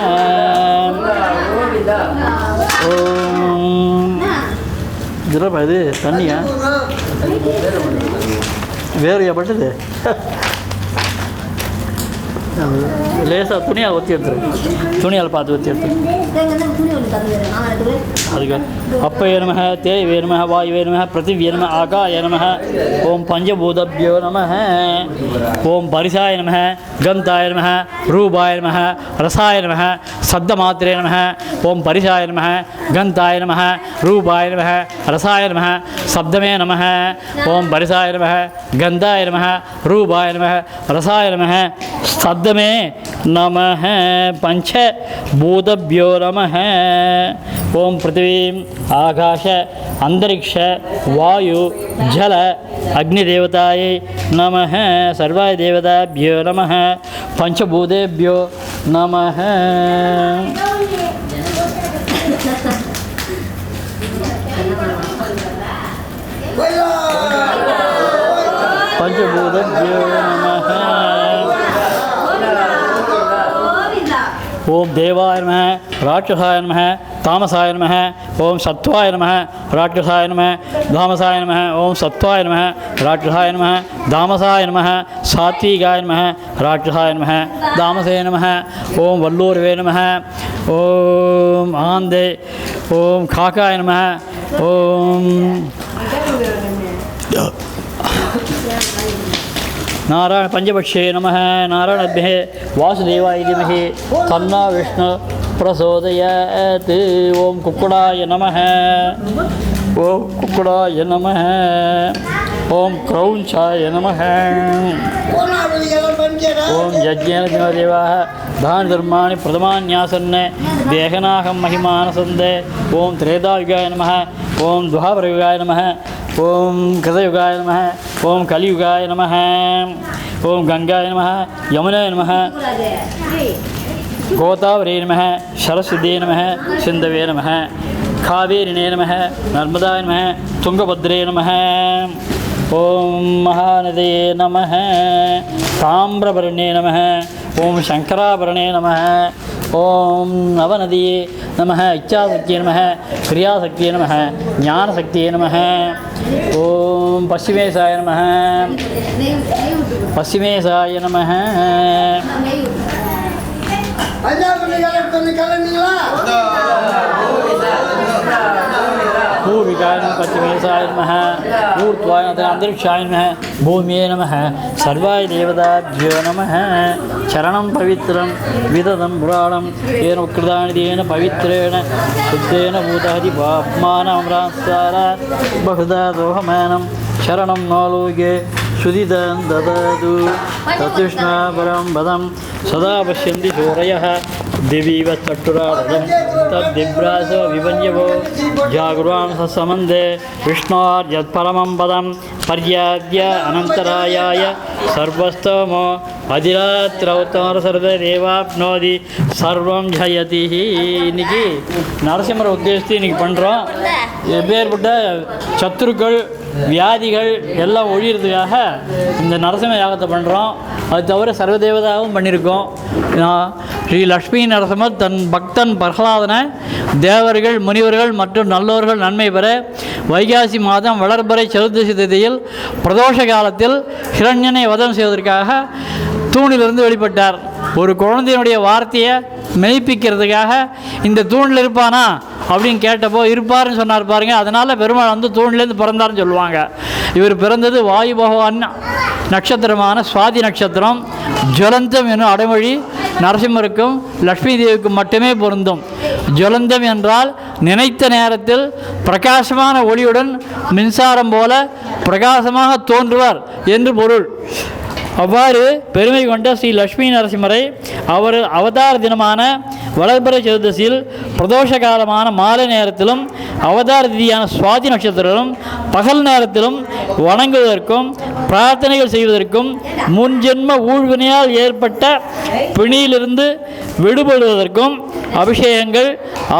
ஓம் இதுரப்பா இது தண்ணியா வேறு ஏற்பட்டது லேசாக துணியால் ஒத்தி எடுத்துரு, துணியால் பார்த்து ஒத்தி எடுத்துரு. அதுக்கு அப்பயே நமः தேவே நமः வாயுவே நமः பிருத்திவ்யே நமः ஆகாய நமः ஓம் பஞ்சபூதப்யோ நமः ஓம் பரிசாய நமः கந்தாய நமः ரூபாய நமः ரசாய நமः சப்தமாத்திரே நமः ஓம் பரிசாய நமः கந்தாய நமः ரூபாய நமः ரசாய நமः சப்தமே நமः ஓம் பரிசாய நமः கந்தாய நமः ரூபாய நமः ரசாய நமः சப்தமே நமः பஞ்சபூதப்யோ நமः ஓம் பிருத்திவீம் ஆகாஷ அந்தரிக்ஷ வாயு ஜல அக்னிதேவதாயை நமः சர்வாய தேவதாभ्यो நமः பஞ்சபூதேभ्यो நமः பஞ்சபூதேभ्यो நமः ஓம் தேவாய நமः ராட்சசாய நமः தாமசாய நமः ஓம் சத்வாய நமः ராட்சசாய நமः தாமசாய நமः ஓம் சத்வாய நமः ராட்சசாய நமः தாமசாய நமः சாத்வீகாய நமः ராட்சசாய நமः தாமசே நமः ஓம் வல்லூர்வே நமः ஓம் ஆந்தே ஓம் காக்காய நமः ஓம் नारायण पंचपक्षे नमः नारायणभ्ये वासुदेवाय धीमहि तन्नो विष्णु प्रचोदयात् ओम कुक्कुडाय नमः ओम कुक्कुडाय नमः ओम क्रौंचाय नमः ओम यज्ञेन देवाः दान धर्माणि प्रथमान्यासन् देहनाहं महिमानसन्दे ओम त्रेधायुगाय नमः ओम द्वापरयुगाय नमः ओम कृतयुगाय नमः ओम कलियुगाय नमः ओम गंगाय नमः यमुनाय नमः गोदावरी नमः सरस्वती नमः सिन्धवे नमः कावेरिणे नमः नर्मदाय नमः तुंगभद्रे नमः ओम महानदे नमः ताम्रवर्णे नमः ओम शंकराभरणे नमः ओम नवनदिये नमः इच्छाशक्तिये नमः क्रियाशक्तिये नमः ज्ञानशक्तिये नमः ओम पश्चिमेशाय नमः पश्चिमेशाय नमः पूर्विकाय नमः पश्चिमेशाय नमः ऊर्ध्वाय नमः अन्तरिक्षाय नमः भूम्ये नमः सर्वाय देवताभ्यो नमः चरणं पवित्रं विदधं पुराणं येन उक्कृतानि तेन पवित्रेण शुद्धेन भूतहति पाप्मानाम्रांसारा बहुधा दोहमानं शरणं नो लोके सुदितं ददातु तत्कृष्णापरं पदं सदा पश्यन्ति सूरयः दिवीव चक्षुरादं तद्दिव्रासो विभञ्जवो जागुर्वां ससमन्दे विष्णोर्यत्परमं पदं पर्याद्य अनन्तरायाय सर्वस्तमो அதிராத்திரவத்தார சர்வ தேவாப்னோதி சர்வம் ஜயதி. இன்னைக்கு நரசிம்மரை உத்தேசித்து இன்றைக்கி பண்ணுறோம். எப்பேற்பட்ட சத்துருக்கள் வியாதிகள் எல்லாம் ஒழிகிறதுக்காக இந்த நரசிம்ம யாகத்தை பண்ணுறோம். அது தவிர சர்வதேவதாகவும் பண்ணியிருக்கோம். ஸ்ரீ லக்ஷ்மி நரசிம்மர் தன் பக்தன் பிரகலாதனை தேவர்கள் முனிவர்கள் மற்றும் நல்லோர்கள் நன்மை பெற வைகாசி மாதம் வளர்பறை சதுர்தசி திதியில் பிரதோஷ காலத்தில் ஹிரண்யனை வதம் செய்வதற்காக தூணிலிருந்து வெளிப்பட்டார். ஒரு குழந்தையினுடைய வார்த்தையை மெய்ப்பிக்கிறதுக்காக இந்த தூணில் இருப்பானா அப்படின்னு கேட்டப்போ இருப்பார்னு சொன்னார் பாருங்க. அதனால் பெருமாள் வந்து தூணிலேருந்து பிறந்தார்னு சொல்லுவாங்க. இவர் பிறந்தது வாயு பகவான் நட்சத்திரமான சுவாதி நட்சத்திரம். ஜுவலந்தம் என்னும் அடைமொழி நரசிம்மருக்கும் லக்ஷ்மி தேவிக்கும் மட்டுமே பொருந்தும். ஜுவலந்தம் என்றால் நினைத்த நேரத்தில் பிரகாசமான ஒளியுடன் மின்சாரம் போல பிரகாசமாக தோன்றுவார் என்று பொருள். அவ்வாறு பெருமை கொண்ட ஸ்ரீ லக்ஷ்மி நரசிம்மரை அவர் அவதார தினமான வளர்பிறை சதுர்தசியில் பிரதோஷ காலமான மாலை நேரத்திலும் அவதார திதியான சுவாதி நட்சத்திரம் பகல் நேரத்திலும் வணங்குவதற்கும் பிரார்த்தனைகள் செய்வதற்கும் முன்ஜென்ம ஊழ்வினையால் ஏற்பட்ட பிணியிலிருந்து விடுபடுவதற்கும் அபிஷேகங்கள்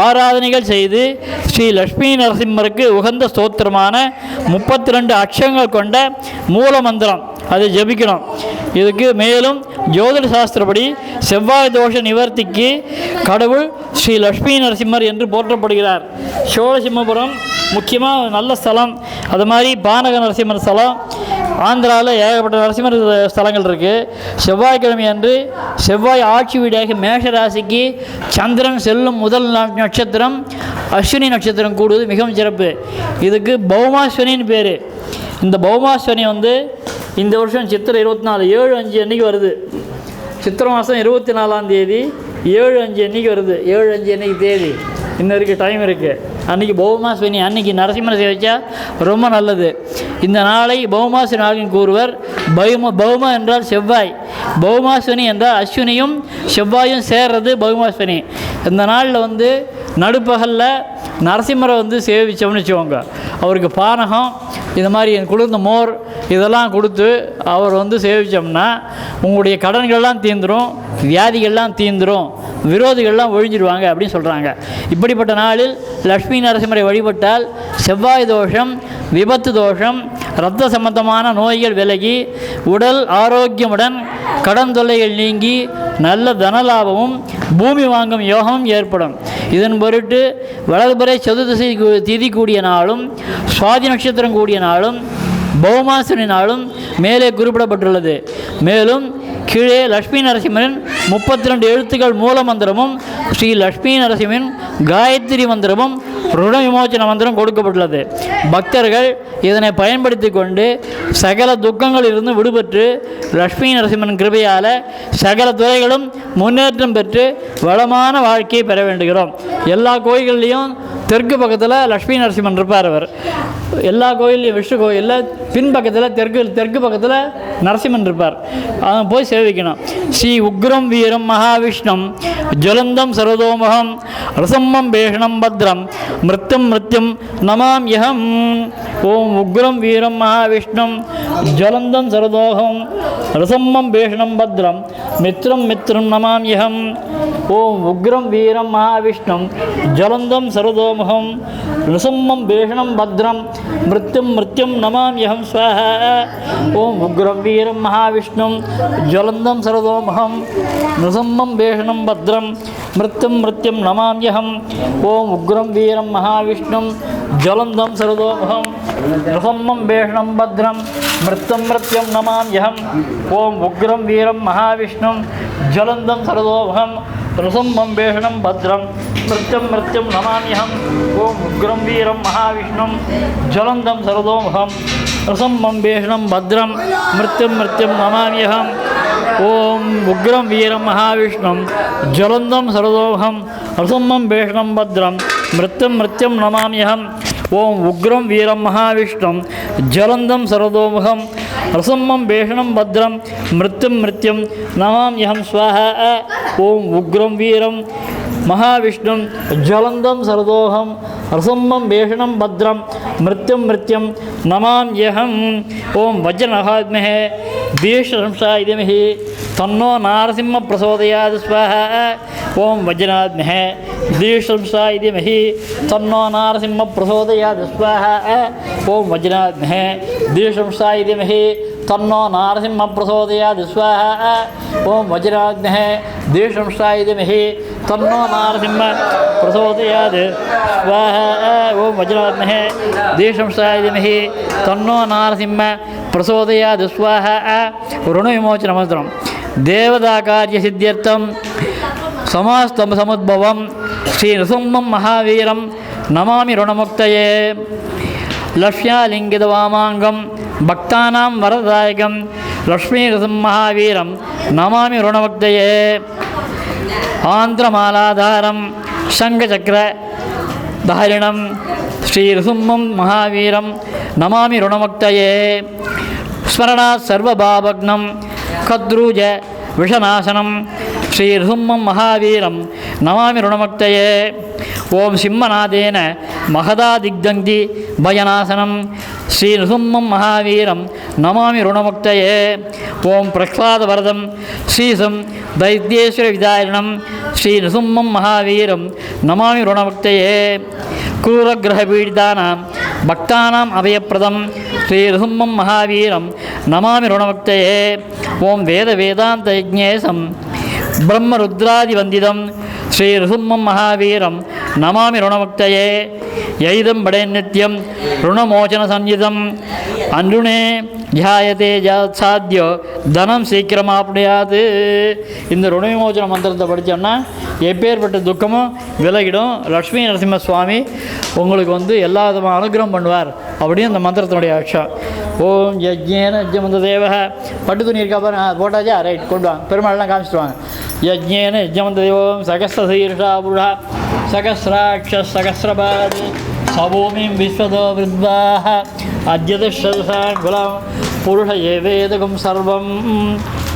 ஆராதனைகள் செய்து ஸ்ரீ லக்ஷ்மி நரசிம்மருக்கு உகந்த ஸ்தோத்திரமான 32 அக்ஷரங்கள் கொண்ட மூல மந்திரம் அதை ஜபிக்கணும். இதுக்கு மேலும் ஜோதிட சாஸ்திரப்படி செவ்வாய் தோஷ நிவர்த்திக்கு கடவுள் ஸ்ரீ லட்சுமி நரசிம்மர் என்று போற்றப்படுகிறார். சோழசிம்மபுரம் முக்கியமாக நல்ல ஸ்தலம். அது மாதிரி பானக நரசிம்மர் ஸ்தலம், ஆந்திராவில் ஏகப்பட்ட நரசிம்மர் ஸ்தலங்கள் இருக்குது. செவ்வாய்க்கிழமை அன்று செவ்வாய் ஆட்சி வீடாக மேஷ ராசிக்கு சந்திரன் செல்லும் முதல் நட்சத்திரம் அஸ்வினி நட்சத்திரம் கூடுவது மிகவும் சிறப்பு. இதுக்கு பௌமாஸ்வனின்னு பேர். இந்த பௌமாஸ்வனி இந்த வருஷம் சித்திரை 24 7/5 அன்றைக்கி வருது. சித்திரை மாதம் 24ஆம் தேதி 7/5 அன்றைக்கி வருது. 7/5 அன்றைக்கி தேதி இன்னும் இருக்குது, டைம் இருக்குது. அன்றைக்கி பௌமாஸ்வனி, அன்றைக்கி நரசிம்மரை சேவிச்சா ரொம்ப நல்லது. இந்த நாளை பௌமாஸ்வனி நாளின் கூறுவர். பௌம என்றால் செவ்வாய், பௌமாஸ்வனி என்றால் அஸ்வினியும் செவ்வாயும் சேர்றது பௌமாஸ்வனி. இந்த நாளில் நடுப்பகலில் நரசிம்மரை சேவிச்சோம்னு வச்சுக்கோங்க, அவருக்கு பானகம் இது மாதிரி குளிர்ந்த மோர் இதெல்லாம் கொடுத்து அவர் சேவித்தோம்னா உங்களுடைய கடன்கள்லாம் தீர்ந்துடும், வியாதிகள்லாம் தீர்ந்துடும், விரோதிகள்லாம் ஒழிஞ்சிடுவாங்க அப்படின்னு சொல்கிறாங்க. இப்படிப்பட்ட நாளில் லட்சுமி நரசிம்மரை வழிபட்டால் செவ்வாய் தோஷம், விபத்து தோஷம், இரத்த சம்பந்தமான நோய்கள் விலகி உடல் ஆரோக்கியமுடன் கடன் தொல்லைகள் நீங்கி நல்ல தனலாபமும் பூமி வாங்கும் யோகமும் ஏற்படும். இதன் பொருட்டு வளர்புறை சதுர்தசி திதி கூடிய நாளும் சுவாதி நட்சத்திரம் கூடிய நாளும் பௌமாசுனி நாளும் மேலே குறிப்பிடப்பட்டுள்ளது. மேலும் கீழே லட்சுமி நரசிம்மரின் 32 எழுத்துக்கள் மூல மந்திரமும் ஸ்ரீ லட்சுமி நரசிம்மரின் காயத்ரி மந்திரமும் ருண விமோச்சன மந்திரம் கொடுக்கப்பட்டுள்ளது. பக்தர்கள் இதனை பயன்படுத்தி கொண்டு சகல துக்கங்களிலிருந்து விடுபட்டு லட்சுமி நரசிம்மன் கிருபையால் சகல துறைகளும் முன்னேற்றம் பெற்று வளமான வாழ்க்கையை பெற வேண்டுகிறோம். எல்லா கோயில்கள்லேயும் தெற்கு பக்கத்தில் லட்சுமி நரசிம்மன் இருப்பார். அவர் எல்லா கோயிலையும் விஷ்ணு கோயிலில் பின்பக்கத்தில் தெற்கு பக்கத்தில் நரசிம்மன் இருப்பார். அவன் போய் சேவிக்கணும். ஸ்ரீ உக்ரம் வீரம் மகாவிஷ்ணம் ஜலந்தம் சரதோமுகம் ரசம்மம் பேஷணம் பத்ரம் மிருத்யும் நமாம்யஹம். ஓம் உக்ரம் வீரம் மகாவிஷ்ணம் ஜலந்தம் சரதோகம் ரசம்மம் பேஷணம் பத்ரம் மித்ரம் நமாம்யஹம். ஓம் உக்ரம் வீரம் மகாவிஷ்ணம் ஜலந்தம் சரதோமுகம் ரசம்மம் பேஷணம் பத்ரம் மிருத்யும் நமாம்யஹம் ஸ்வாஹா. ஓம் உக்ரம் வீரம் மகாவிஷ்ணம் ஜலந்தம் சரதோமுகம் ரசம்மம் பேஷணம் பத்ரம் மிருத்யும் நமாம்யஹம். ஓம் உக்ரம் வீரம் மகாவிஷ்ணம் ஜலந்தம் சரதோமுகம் ரசம்மம் பேஷணம் பத்ரம் மிருத்யும் நமாம்யஹம். ஓம் உக்ரம் வீரம் மகாவிஷ்ணம் ஜலந்தம் சரதோமுகம் ரசம்மம் பேஷணம் பத்ரம் மிருத்யும் நமாம்யஹம். ஓம் உக்ரம் வீரம் மகாவிஷ்ணம் ஜலந்தம் சரதோமுகம் ரசம்மம் பேஷணம் பத்ரம் மிருத்யும் நமாம்யஹம். ஓம் உக்ரம் வீரம் மகாவிஷ்ணம் ஜலந்தம் சரதோமுகம் ரசம்மம் பேஷணம் பத்ரம் மிருத்யும் நமாம்யஹம். ஓம் உக்ரம் வீரம் மகாவிஷ்ணம் ஜலந்தம் சரதோமுகம் ரசம்மம் பேஷணம் பத்ரம் மிருத்யும் நமாம்யஹம் ஸ்வாஹா. ஓம் உக்ரம் வீரம் மகாவிஷ்ணம் ஜலந்தம் சரதோகம் ரசம்மம் பேஷணம் பத்ரம் மிருத்யும் நமாம்யஹம். ஓம் வஜ்ரநகாத்மஹே தீர்ஷம்சாயிதமிஹி தன்னோ நாரசிம்ம பிரசோதயாத் ஸ்வாஹா. ஓம் வஜ்ரநாத்மஹே தீர்ஷம்சாயிதமிஹி தன்னோ நாரசிம்ம பிரசோதயாத் ஸ்வாஹா. ஓம் வஜ்ரநாத்மஹே தீர்ஷம்சாயிதமிஹி தன்னோ நாரசிம்ம பிரசோதயாத் ஸ்வாஹா. ஓம் வஜ்ரநாத்மஹே தீர்ஷம்சாயிதமிஹி தன்னோ நாரசிம்ம பிரசோதயாத் ஸ்வாஹா. ஓம் வஜ்ரநாத்மஹே தீர்ஷம்சாயிதமிஹி தன்னோ நாரசிம்ம பிரசோதயாத் ஸ்வாஹா. ருண விமோச்சன மந்திரம். தேவதா காரிய சித்தியர்த்தம் சமாஸ்தம் சமுத்பவம் ஸ்ரீ நரசிம்மம் மகாவீரம் நமாமி ருணமுக்தயே. லக்ஷ்யாலிங்கித வாமாங்கம் பக்தானாம் வரதாயகம் லக்ஷ்மீ நரசிம்ம மகாவீரம் நமாமி ருணமுக்தயே. ஆந்திரமாலாதாரம் சங்கச்சக்கர தாரிணம் ஸ்ரீ நரசிம்மம் மகாவீரம் நமாமி ருணமுக்தயே. ஸ்மரணாத் சர்வபாபக்னம் கத்ரூஜ விஷநாசனம் ஸ்ரீ நரசிம்மம் மகாவீரம் நமாமி ருணமுக்தயே. ஓம் சிம்மநாதேன மகதா திக்தந்தி பயநாசனம் ஸ்ரீ நரசிம்மம் மகாவீரம் நமாமி ருணமுக்தயே. ஓம் பிரஹ்லாதவரதம் ஸ்ரீசம் தைத்யேஸ்வர விதாரிணம் ஸ்ரீ நரசிம்மம் மகாவீரம் நமாமி ருணமுக்தயே. क्रूरग्रहपीडितानां भक्तानाम् अभयप्रदं श्री नृसिंहं महावीरं नमामि ऋणमुक्तये. ஓம் வேத வேதாந்த யஜ்ஞேசம் பிரம்மருத்ராதிவந்திதம் ஸ்ரீ ருசும்மம் மகாவீரம் நமாமி ருணமுக்தயே யைதம் படே நித்யம் ருணமோச்சன சஞ்சிதம் அன்றுணே தியாயத்தே சாத்தியோ தனம் சீக்கிரமாப்படியாது. இந்த ருணவிமோச்சன மந்திரத்தை படித்தோம்னா எப்பேற்பட்ட துக்கமும் விலகிடும். லக்ஷ்மி நரசிம்ம சுவாமி உங்களுக்கு எல்லா விதமான அனுகிரகம் பண்ணுவார் அப்படின்னு அந்த மந்திரத்தினுடைய அக்ஷம். ஓம் யஜ்ஞேன யஜ்ஞமந்த தேவ பட்டு துணி இருக்கா பாருங்க, அது போட்டாச்சா? ரைட், கொண்டு வாங்க. பெருமாள்லாம் காமிச்சிட்டு வாங்க. யஜ்ஞேன யஜ்ஞமந்த தேவம் சகஸ்ரசீர்ஷா புருஷா சகஸ்ராட்ச சகஸ்ரபாத் சபூமிம் விஸ்வதோ வித்வாஹ அத்யதஷசான் குலம் புருஷ ஏவேதகம் சர்வம்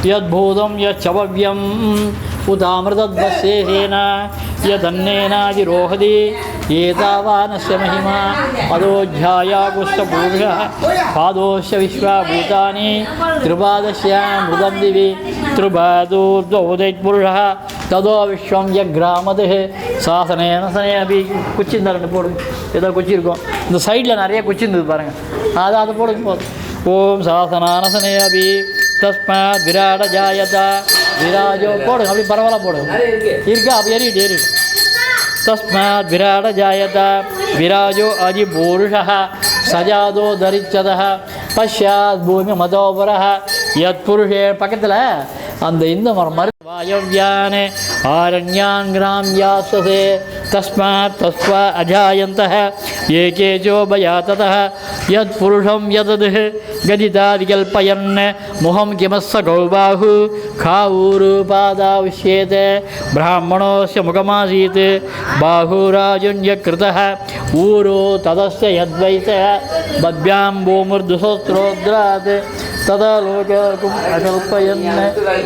யத்பூதம் யச்சவ்யம் உதாமிருதத்வசேன யதன்னேனாதிரோஹதி ஏதாவானஸ்ய மகிமா அதோஜ்யாயாகுஷ்டபூருஷ பாதோஷ்ய விஸ்வாபூதானி திரிபாதஸ்யாம் மிருதம் திவி திரிபாதூர்த்வௌதைத்புருஷ ததோ விஸ்வம் யக்ராமது சாசனேனசனே அபி. குச்சி இந்த ரெண்டு போடுங்க, ஏதோ குச்சி இருக்கும் இந்த சைடில் நிறைய குச்சி இருந்தது பாருங்கள், அதை போடுங்க போதும். ஓம் சாசனானசனே அபி தஸ்மாத் விராட ஜாயதா விராஜோ போடுங்க, அப்படி பரவாயில்ல போடுங்க, இருக்கா அப்போ ஏறிட்டு தஸ்மாத் விராட ஜாயதா விராஜோ அதிபூருஷः சஜாதோ தரிச்சதः பஷ்யாத் பூமி மதோபரः யத் புருஷே. பக்கத்தில் அந்த இந்த மறு வாயவ்யானே ஆரண்யான் கிராம்யாஸ்வசே தஸ்மாத் தஸ்வா அஜாயந்தः ஏகேஜோ பயாததः யத் புருஷம் யதது கதிதாதிகல்பயன் முகம் கிமஸ்ஸ கௌபாஹு காவூருபாதாவிஷ்யேத் பிராமணோஸ்ய முகமாசீத் பாஹுராஜுன்யக்ருதः ஊரோ ததஸ்ய யத்வைசः பத்யாம்பூமுர்துசோத்ரோத்ராத் तदा लोकम् अकल्पयन्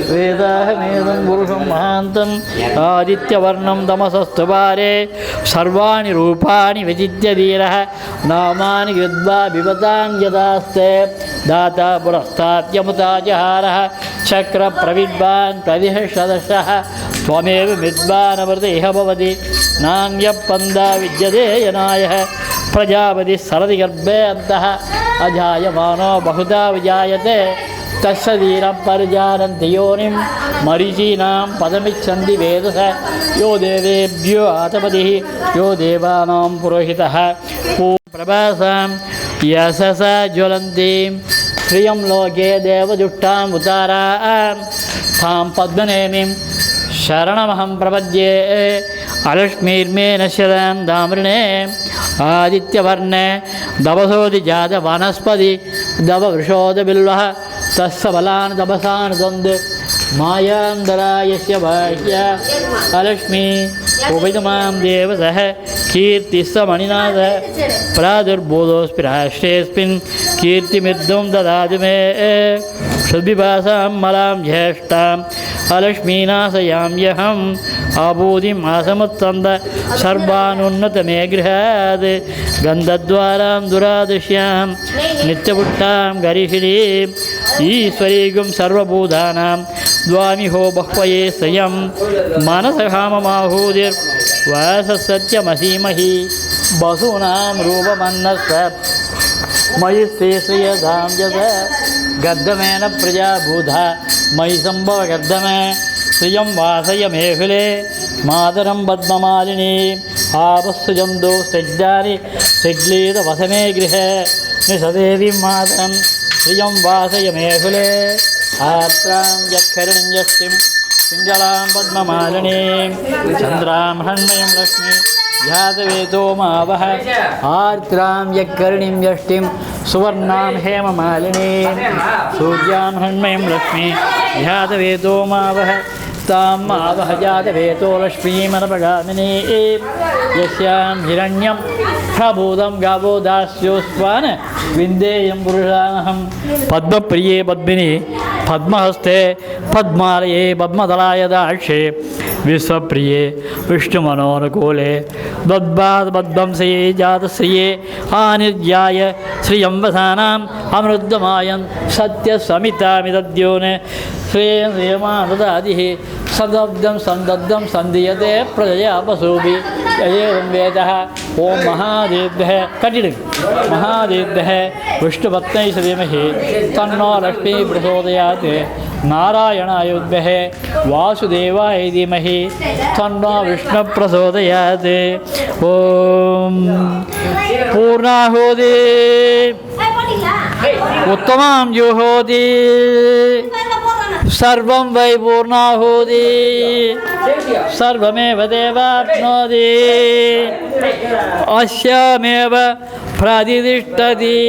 वेदाहमेदं पुरुषं महान्तं आदित्यवर्णं तमसस्तुवारे सर्वाणि रूपाणि विचित्य धीरः नामानि कृत्वा बिभतां यदास्ते दाता पुरस्ताद्यमुताजहारः चक्रप्रविद्वान् प्रविशदशः त्वमेव विद्वानमृतेह भवति नान्यपन्दा विद्यते यनायः प्रजापतिः सरति गर्भे अन्तः अजायमानो बहुधा विजायते तस्य धीरं परिजानन्ति योनिं मरीचीनां पदमिच्छन्ति वेदस यो देवेभ्यो आतपतिः यो देवानां पुरोहितः प्रभासां यशसा ज्वलन्तीं श्रियं लोके देवजुष्टाम् उतारां तां पद्मनेमिं शरणमहं प्रपद्ये अलक्ष्मीर्मे नश्यतां दामृणे आदित्यवर्णे दवसोदि जात वनस्पति दववृषोदबिल्वः तस्य बलान् दवसान् द्वन्द् मायान्दरायस्य बाह्य अलक्ष्मी उपैतमां देवसः कीर्तिस्स मणिनाथः प्रादुर्बोधोऽस्मि राष्ट्रेऽस्मिन् कीर्तिमिद्धं ददातु मे सुद्विभासां मलां ज्येष्ठाम् अलक्ष्मीनाशयाम्यहम् आबूदिम् आसमुत्सन्द सर्वानुन्नतमे गृहात् गन्धद्वारां दुरादृश्यां नित्यपुट्टां गरीषिणीम् ईश्वरीगुं सर्वभूतानां द्वामिहो बह्वये स्वयं मानसकाममाहूतिर्वाससत्यमसीमहि बहूनां रूपमन्नस्व मयि स्ते श्रियधां यद गद्दमेन प्रजाभूता मयि सम्भव गद्दमे श्रियं वासय मेहुले मातरं पद्ममालिनी आपस्सुजन्दो सज्जानि सिग्लीतवसमे गृहे निसदेवीं मातरं श्रियं वासय मेहुले आत्रां यत्करुणं यष्टिं सिङ्गलां पद्ममालिनीं चन्द्रां हृण्मयं लक्ष्मी ध्यातवेतो मावह आर्द्रां यत्करुणीं यष्टिं सुवर्णां हेममालिनीं सूर्यां हृण्मयं लक्ष्मी ध्यातवेतो मावह तां मावह जातवेतो लक्ष्मीमनपगामिनी यस्यां हिरण्यं प्रभूतं गावो दास्योस्वान् विन्देयं पुरुषानहं पद्मप्रिये पद्मिनी पद्महस्ते पद्मालये पद्मदलाय दाक्षे विश्वप्रिये विष्णुमनोनुकूले द्वद्बाद्बद्वंसये जातश्रिये आनिर्याय श्रियं वसानाम् अमृतमायन् सत्यसमितामिदद्योन् श्रेयं श्रेयमानदादिः सदब्दं सन्दब्दं सन्दीयते प्रजया पशुभिः यजेवं वेदः ॐ महादेव्यः कटिडुं महादेव्यः विष्णुपत्न्यै धीमहि तन्नो लक्ष्मी प्रचोदयात् नारायणाय विद्महे वासुदेवाय धीमहि तन्नो विष्णुः प्रचोदयात्। ओम पूर्णाहुति उत्तमां जुहोति सर्वं वै पूर्णाहुति सर्वमेव देवाप्नोति अस्यामेव प्रतिष्ठति।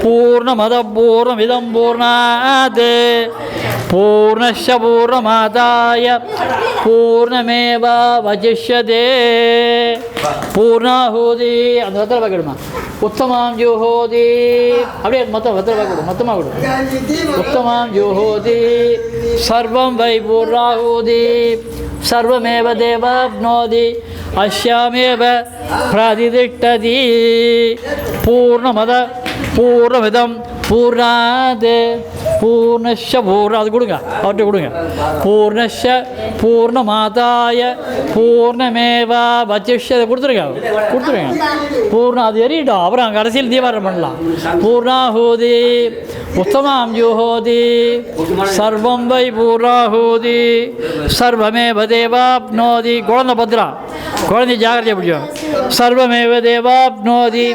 पूर्णमदः पूर्णमिदं पूर्णात् पूर्णस्य पूर्णमादाय पूर्णमेवावशिष्यते। पूर्णाहुति அந்த வத்தல பாக்கணுமா உத்தமாம் ஜுஹோதி அப்படியே மொத்தம் வத்தல பாக்கணும் மொத்தமா கொடு உத்தமாம் ஜுஹோதி सर्वं वै पूर्णाहुति सर्वमेव देवाप्नोति अस्यामेव प्रतिष्ठति। पूर्णमदः पूर्णमिदं पूर्णात् पूर्णस्य पूर्ण அது கொடுங்க அவர்கிட்ட கொடுங்க பூர்ணஸ்ய பூர்ணமாதாய பூர்ணமேவாவசிஷ்யத்தை கொடுத்துருங்க பூர்ணம் அது எறிட்டோம் அப்புறம் கடைசியில் தீபாரம் பண்ணலாம். பூர்ணாஹூதி உத்தமாம் ஜுஹோதி சர்வம் வை பூர்ணாஹூதி சர்வமேவ தேவாப்னோதி. குழந்தை பத்திரா குழந்தை ஜாகிரதையாக பிடிக்கும். சர்வமேவ தேவாப்னோதி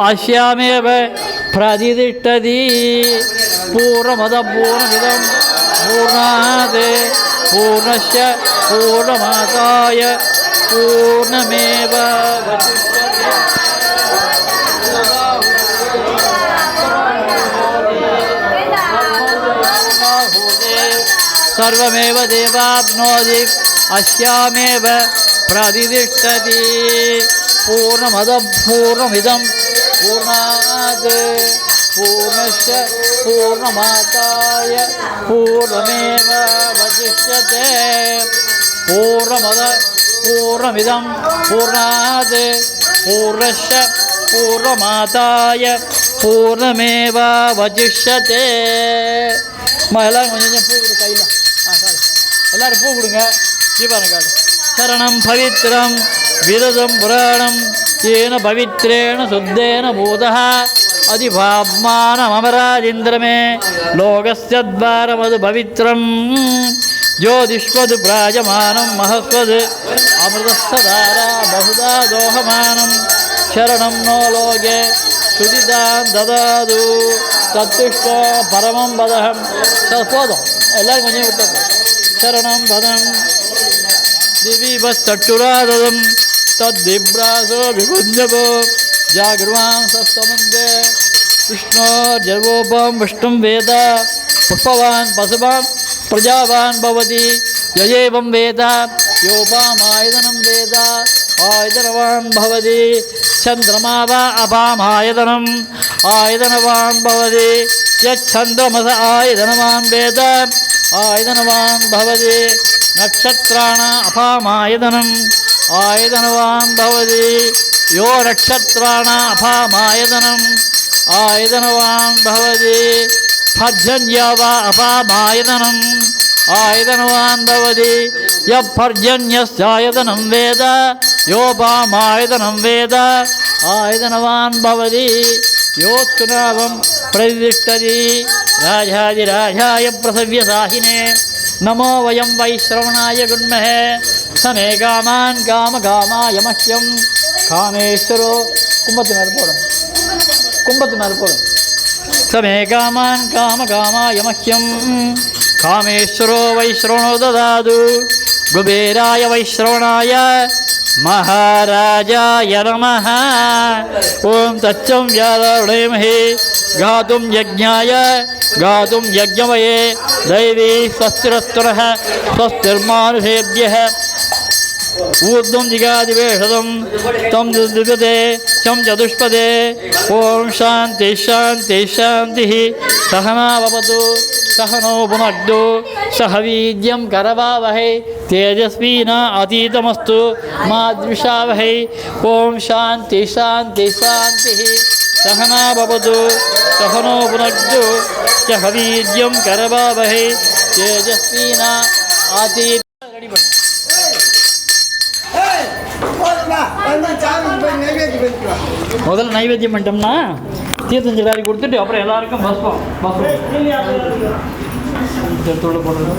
அஸ்யாமேவ प्रतिष्ठति। पूर्णमदः पूर्णमिदं पूर्णात् पूर्णस्य पूर्णमादाय पूर्णमेवावशिष्यते। सर्वमेव देवाप्नोति अस्यामेव प्रतिष्ठति। पूर्णमदः पूर्णमिदं पूर्णात् पूर्णस्य पूर्णमादाय पूर्णमेवावशिष्यते। पूर्णमदः पूर्णमिदं पूर्णात् पूर्णस्य पूर्णमादाय पूर्णमेवावशिष्यते. எல்லாரும் கொஞ்சம் கொஞ்சம் பூ கொடு கையில் சாரி எல்லோரும் பூ கொடுங்க தீபாவளி காடு. சரணம் பவித்ரம் விரதம் புராணம் येन पवित्रेण शुद्धेन भूतः अधिभाव्मानमराजेन्द्रमे लोकस्य द्वारमधु पवित्रं ज्योतिष्वद् प्राजमानं महस्वद् अमृतस्य धारा बहुधा दोहमानं शरणं नो लोके श्रुतिदां ददातु तत्तिष्ठ परमं वदहं போதும் எல்லாரும் கொஞ்சம் விட்டு शरणं पदं दिवि वश्चक्षुराददं तद्दिभ्रासो विभुञ्जपो जागृवां सस्तमन्दे विष्णो जर्वोपं विष्णुं वेद पुष्पवान् पशुवान् प्रजावान् भवति ययेवं वेद योपामायतनं वेद आयतनवान् भवति चन्द्रमा वा अपामायतनम् आयतनवान् भवति यच्छन्द्रमस आयतनवान् वेद आयतनवान् भवति नक्षत्राणाम् अपामायतनम् आयतनवान् भवति यो नक्षत्राणाम् अपामायतनम् आयतनवान् भवति पर्जन्य वा अपामायतनम् आयतनवान् भवति यः पर्जन्यस्यायतनं वेद योपामायतनं वेद आयतनवान् भवति योत्सुनावं प्रतिष्ठति राजाधिराजाय प्रसव्यसाहिने नमो वयं वैश्रवणाय गुण्महे समे कामान् कामकामाय मह्यं कामेश्वरो कुम्भத்து மேலே போடும் समे कामान् कामकामाय मह्यं कामेश्वरो वैश्रवणो ददातु कुबेराय वैश्रवणाय महाराजाय नमः ओं तच्चं व्याधमहे गातुं यज्ञाय गातुं यज्ञमये दैवी स्वस्तिरस्तुरः स्वस्तिर्मानुषेभ्यः ऊर्ध्वं जिगादिवेषदं तं दुद्युते चं चतुष्पदे ओं शान्ति शान्ति शान्तिः सहना भवतु सहनो भुनक्तु सह वीर्यं करवावहै तेजस्विना अतीतमस्तु मा द्विषावहै ओं शान्ति शान्ति शान्तिः सहना भवतु सहनो भुनक्तु सह वीर्यं करवावहै तेजस्विना अतीत முதல்ல நைவேத்தியம் பண்ணிட்டோம்னா தீர்த்தஞ்சலாரி கொடுத்துட்டு அப்புறம் எல்லாருக்கும் பஸ்பம் எடுத்து உள்ள போடுறது